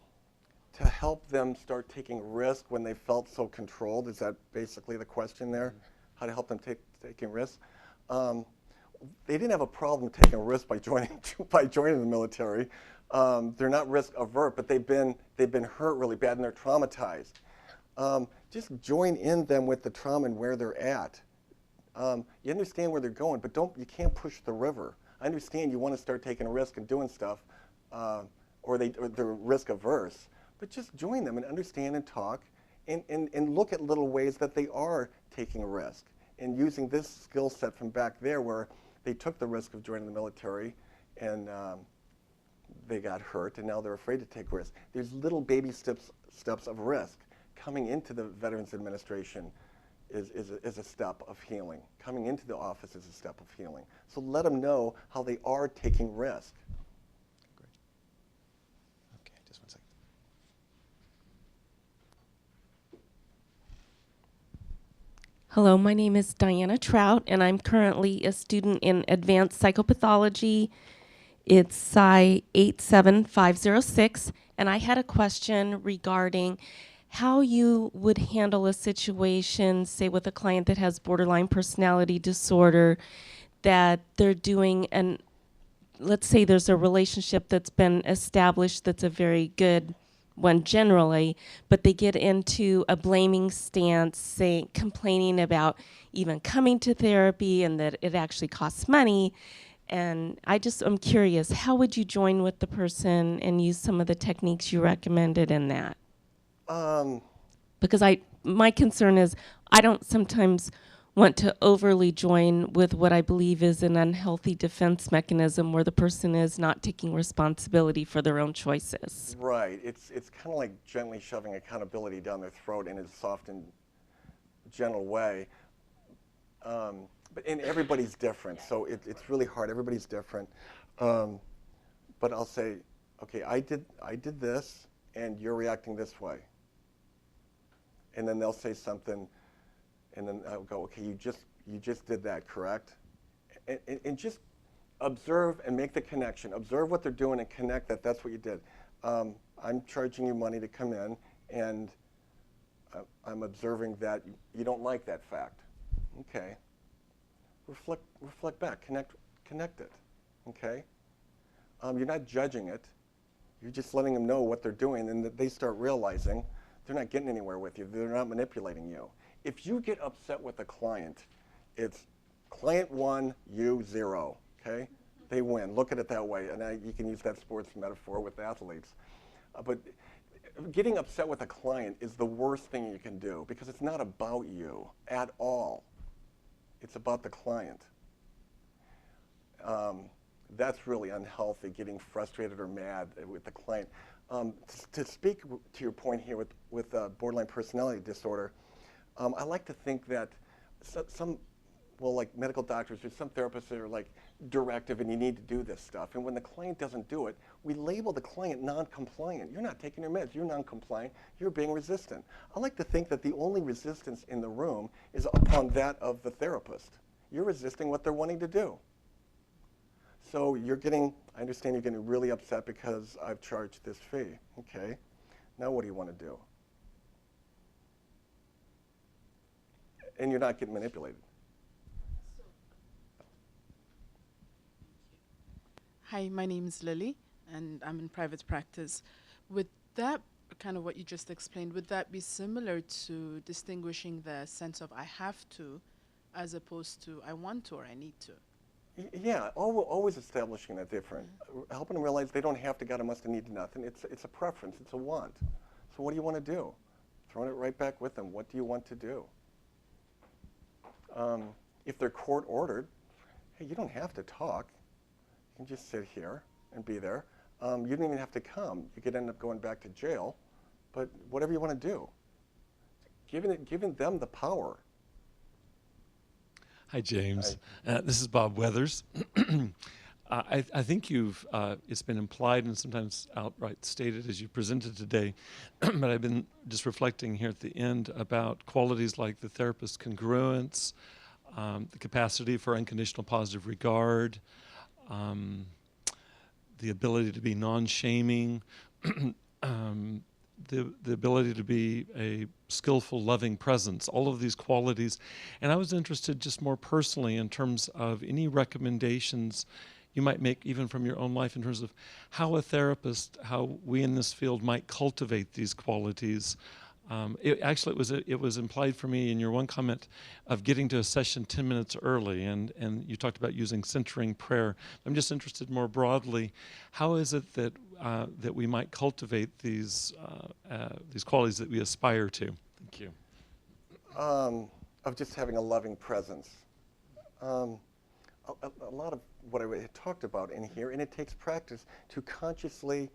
help them start taking risk when they felt so controlled, is that basically the question there? How to help them taking risks? They didn't have a problem taking a risk by joining the military. They're not risk averse, but they've been hurt really bad and they're traumatized. Just join in them with the trauma and where they're at. You understand where they're going, but you can't push the river. I understand you want to start taking a risk and doing stuff, or they're risk averse, but just join them and understand and talk and look at little ways that they are taking a risk and using this skill set from back there where they took the risk of joining the military and they got hurt and now they're afraid to take risks. There's little baby steps of risk. Coming into the Veterans Administration is a step of healing. Coming into the office is a step of healing. So let them know how they are taking risk. Great. Okay, just 1 second. Hello, my name is Diana Trout, and I'm currently a student in advanced psychopathology. It's Psi 87506, and I had a question regarding how you would handle a situation, say with a client that has borderline personality disorder, that they're doing let's say there's a relationship that's been established that's a very good one generally, but they get into a blaming stance, complaining about even coming to therapy and that it actually costs money. And I'm curious, how would you join with the person and use some of the techniques you recommended in that? Because my concern is I don't sometimes want to overly join with what I believe is an unhealthy defense mechanism where the person is not taking responsibility for their own choices. Right. It's kind of like gently shoving accountability down their throat in a soft and gentle way. And everybody's different, so it's really hard. Everybody's different. But I'll say, okay, I did this, and you're reacting this way. And then they'll say something, and then I'll go, okay, you just did that, correct? And just observe and make the connection. Observe what they're doing and connect that that's what you did. I'm charging you money to come in, and I'm observing that you don't like that fact. Okay. Reflect back. Connect it. Okay. You're not judging it. You're just letting them know what they're doing, and that they start realizing they're not getting anywhere with you. They're not manipulating you. If you get upset with a client, it's client 1, you 0. Okay. They win. Look at it that way, and you can use that sports metaphor with athletes. But getting upset with a client is the worst thing you can do, because it's not about you at all. It's about the client. That's really unhealthy, getting frustrated or mad with the client. To speak to your point here with borderline personality disorder, I like to think that like medical doctors or some therapists that are like directive and you need to do this stuff. And when the client doesn't do it, we label the client non-compliant. You're not taking your meds. You're non-compliant. You're being resistant. I like to think that the only resistance in the room is upon that of the therapist. You're resisting what they're wanting to do. So I understand you're getting really upset because I've charged this fee. Okay. Now what do you want to do? And you're not getting manipulated. Hi, my name is Lily, and I'm in private practice. Would that, kind of what you just explained, would that be similar to distinguishing the sense of I have to as opposed to I want to or I need to? Yeah, always establishing that difference. Helping them realize they don't have to, gotta, must, and need to nothing. It's a preference, it's a want. So what do you want to do? Throwing it right back with them. What do you want to do? If they're court ordered, hey, you don't have to talk. You can just sit here and be there. You don't even have to come. You could end up going back to jail, but whatever you want to do. Giving them the power. Hi, James. This is Bob Weathers. I think it's been implied and sometimes outright stated as you presented today, but I've been just reflecting here at the end about qualities like the therapist's congruence, the capacity for unconditional positive regard, the ability to be non-shaming, the ability to be a skillful, loving presence, all of these qualities. And I was interested just more personally in terms of any recommendations you might make even from your own life in terms of how a therapist, how we in this field might cultivate these qualities. It was implied for me in your one comment of getting to a session 10 minutes early, and you talked about using centering prayer. I'm just interested more broadly, how is it that that we might cultivate these qualities that we aspire to? Thank you. Of just having a loving presence. A lot of what I had talked about in here, and it takes practice to consciously,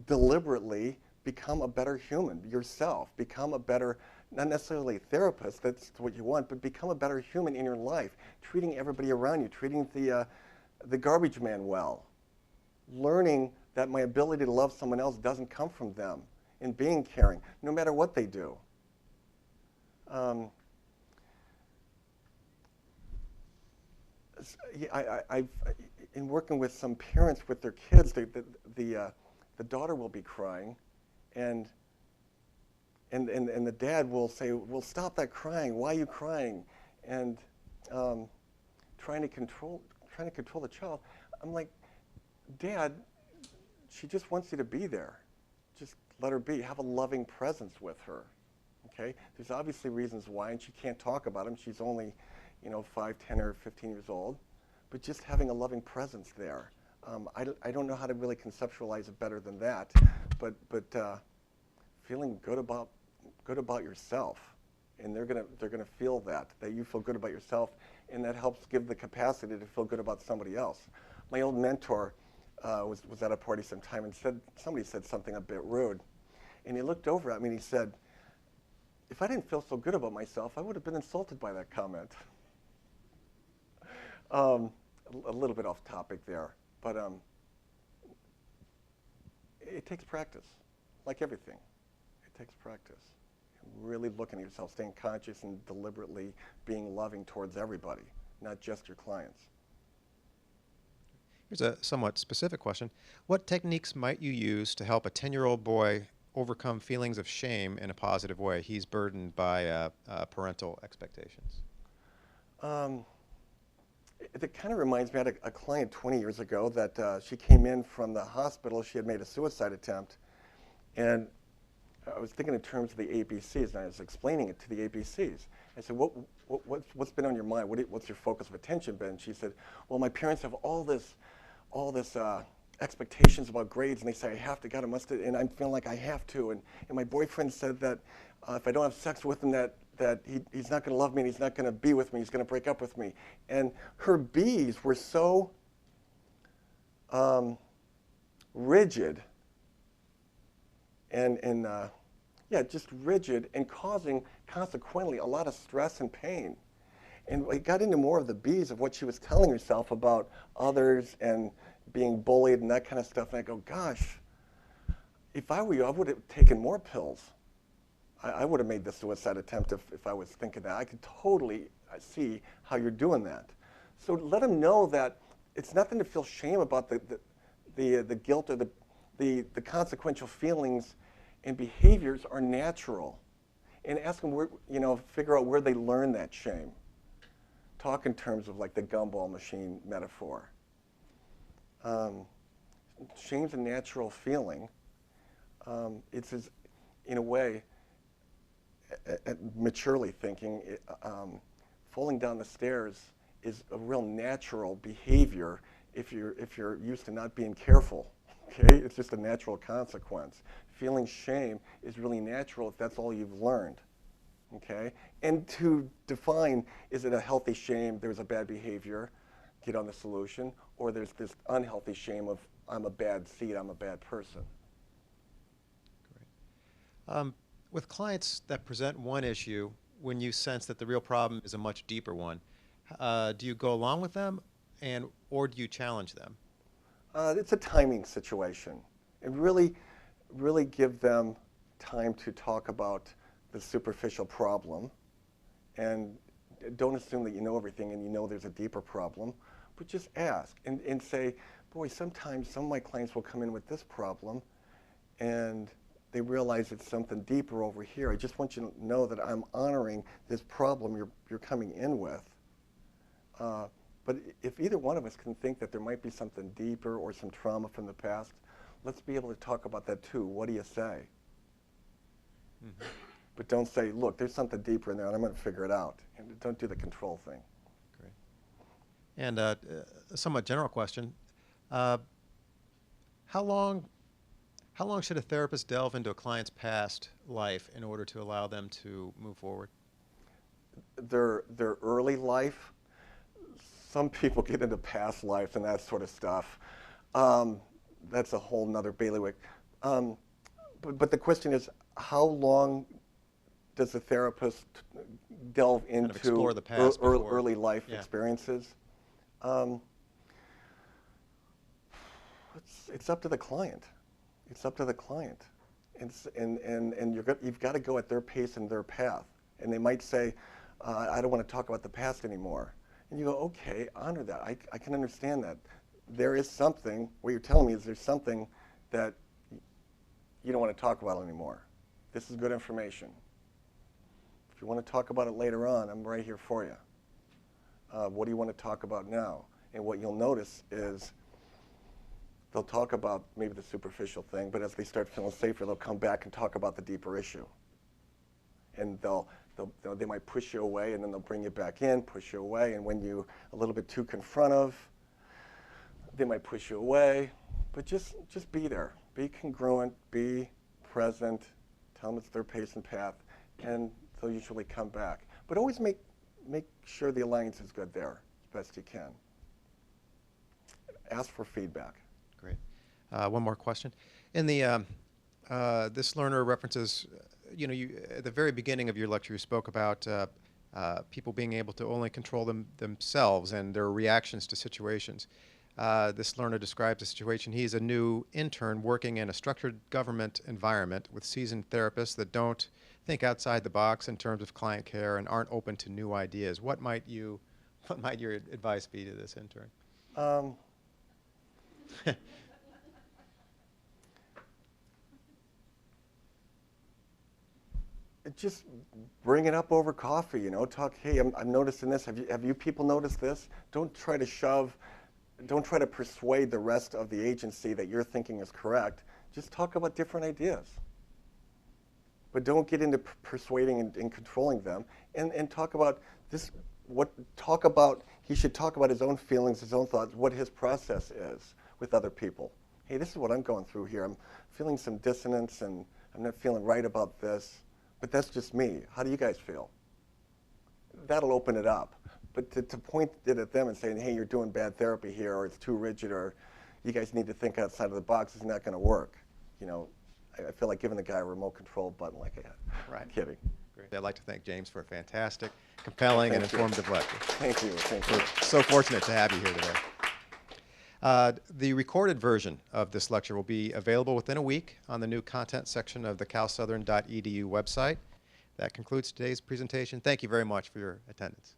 deliberately become a better human yourself, become a better, not necessarily therapist, that's what you want, but become a better human in your life, treating everybody around you, treating the garbage man well, learning that my ability to love someone else doesn't come from them, and being caring, no matter what they do. I've in working with some parents with their kids, the daughter will be crying, and the dad will say, "Well, stop that crying. Why are you crying?" And trying to control the child. I'm like, "Dad, she just wants you to be there. Just let her be. Have a loving presence with her." Okay? There's obviously reasons why, and she can't talk about them. She's only, 5, 10, or 15 years old. But just having a loving presence there. I don't know how to really conceptualize it better than that, but feeling good about yourself, and they're gonna feel that you feel good about yourself, and that helps give the capacity to feel good about somebody else. My old mentor was at a party sometime and somebody said something a bit rude, and he looked over at me and he said, "If I didn't feel so good about myself, I would have been insulted by that comment." A little bit off topic there, but It takes practice, like everything. It takes practice. Really looking at yourself, staying conscious and deliberately being loving towards everybody, not just your clients. Here's a somewhat specific question. What techniques might you use to help a 10-year-old boy overcome feelings of shame in a positive way? He's burdened by parental expectations. It kind of reminds me, I had a client 20 years ago that she came in from the hospital. She had made a suicide attempt. And I was thinking in terms of the ABCs, and I was explaining it to the ABCs. I said, what's been on your mind? What's your focus of attention been? She said, well, my parents have all this expectations about grades, and they say I have to, God, I must, and I'm feeling like I have to. And my boyfriend said that if I don't have sex with him, that he's not going to love me, and he's not going to be with me, he's going to break up with me. And her B's were so rigid and just rigid and causing, consequently, a lot of stress and pain. And we got into more of the B's of what she was telling herself about others and being bullied and that kind of stuff. And I go, gosh, if I were you, I would have taken more pills. I would have made the suicide attempt if I was thinking that. I could totally see how you're doing that. So let them know that it's nothing to feel shame about the guilt or the consequential feelings and behaviors are natural. And ask them where, figure out where they learn that shame. Talk in terms of like the gumball machine metaphor. Shame's a natural feeling. It's in a way, maturely thinking, falling down the stairs is a real natural behavior if you're used to not being careful. Okay, it's just a natural consequence. Feeling shame is really natural if that's all you've learned. Okay, and to define, is it a healthy shame? There's a bad behavior, get on the solution, or there's this unhealthy shame of I'm a bad seed, I'm a bad person. Great. With clients that present one issue, when you sense that the real problem is a much deeper one, do you go along with them, or do you challenge them? It's a timing situation, and really give them time to talk about the superficial problem, and don't assume that you know everything and you know there's a deeper problem, but just ask and say, boy, sometimes some of my clients will come in with this problem and they realize it's something deeper over here. I just want you to know that I'm honoring this problem you're coming in with. But if either one of us can think that there might be something deeper or some trauma from the past, let's be able to talk about that too. What do you say? Mm-hmm. But don't say, look, there's something deeper in there and I'm going to figure it out. And don't do the control thing. Great. And a somewhat general question. How long should a therapist delve into a client's past life in order to allow them to move forward? Their early life, some people get into past life and that sort of stuff. That's a whole nother bailiwick. But the question is, how long does the therapist delve into explore the past early life Yeah. experiences? It's up to the client. It's up to the client. And you've got to go at their pace and their path. And they might say, I don't want to talk about the past anymore. And you go, okay, honor that. I can understand that. There is something, what you're telling me is there's something that you don't want to talk about anymore. This is good information. If you want to talk about it later on, I'm right here for you. What do you want to talk about now? And what you'll notice is they'll talk about maybe the superficial thing, but as they start feeling safer, they'll come back and talk about the deeper issue. And they might push you away, and then they'll bring you back in, push you away, and when you're a little bit too confrontive, they might push you away. But just be there. Be congruent, be present, tell them it's their pace and path, and they'll usually come back. But always make sure the alliance is good there as best you can. Ask for feedback. Great. One more question. In the this learner references, at the very beginning of your lecture, you spoke about people being able to only control themselves and their reactions to situations. This learner describes the situation. He's a new intern working in a structured government environment with seasoned therapists that don't think outside the box in terms of client care and aren't open to new ideas. What might your advice be to this intern? Just bring it up over coffee, you know, talk, hey, I'm noticing this. Have you people noticed this? Don't try to persuade the rest of the agency that you're thinking is correct. Just talk about different ideas. But don't get into persuading and controlling them. And talk about this, he should talk about his own feelings, his own thoughts, what his process is with other people. Hey, this is what I'm going through here. I'm feeling some dissonance and I'm not feeling right about this. But that's just me. How do you guys feel? That'll open it up. But to point it at them and saying, hey, you're doing bad therapy here, or it's too rigid, or you guys need to think outside of the box, is not going to work. You know, I feel like giving the guy a remote control button like I had. Right. I'm kidding. Great. I'd like to thank James for a fantastic, compelling, and Thank you. informative lecture. Thank you. Thank you. We're so fortunate to have you here today. The recorded version of this lecture will be available within a week on the new content section of the calsouthern.edu website. That concludes today's presentation. Thank you very much for your attendance.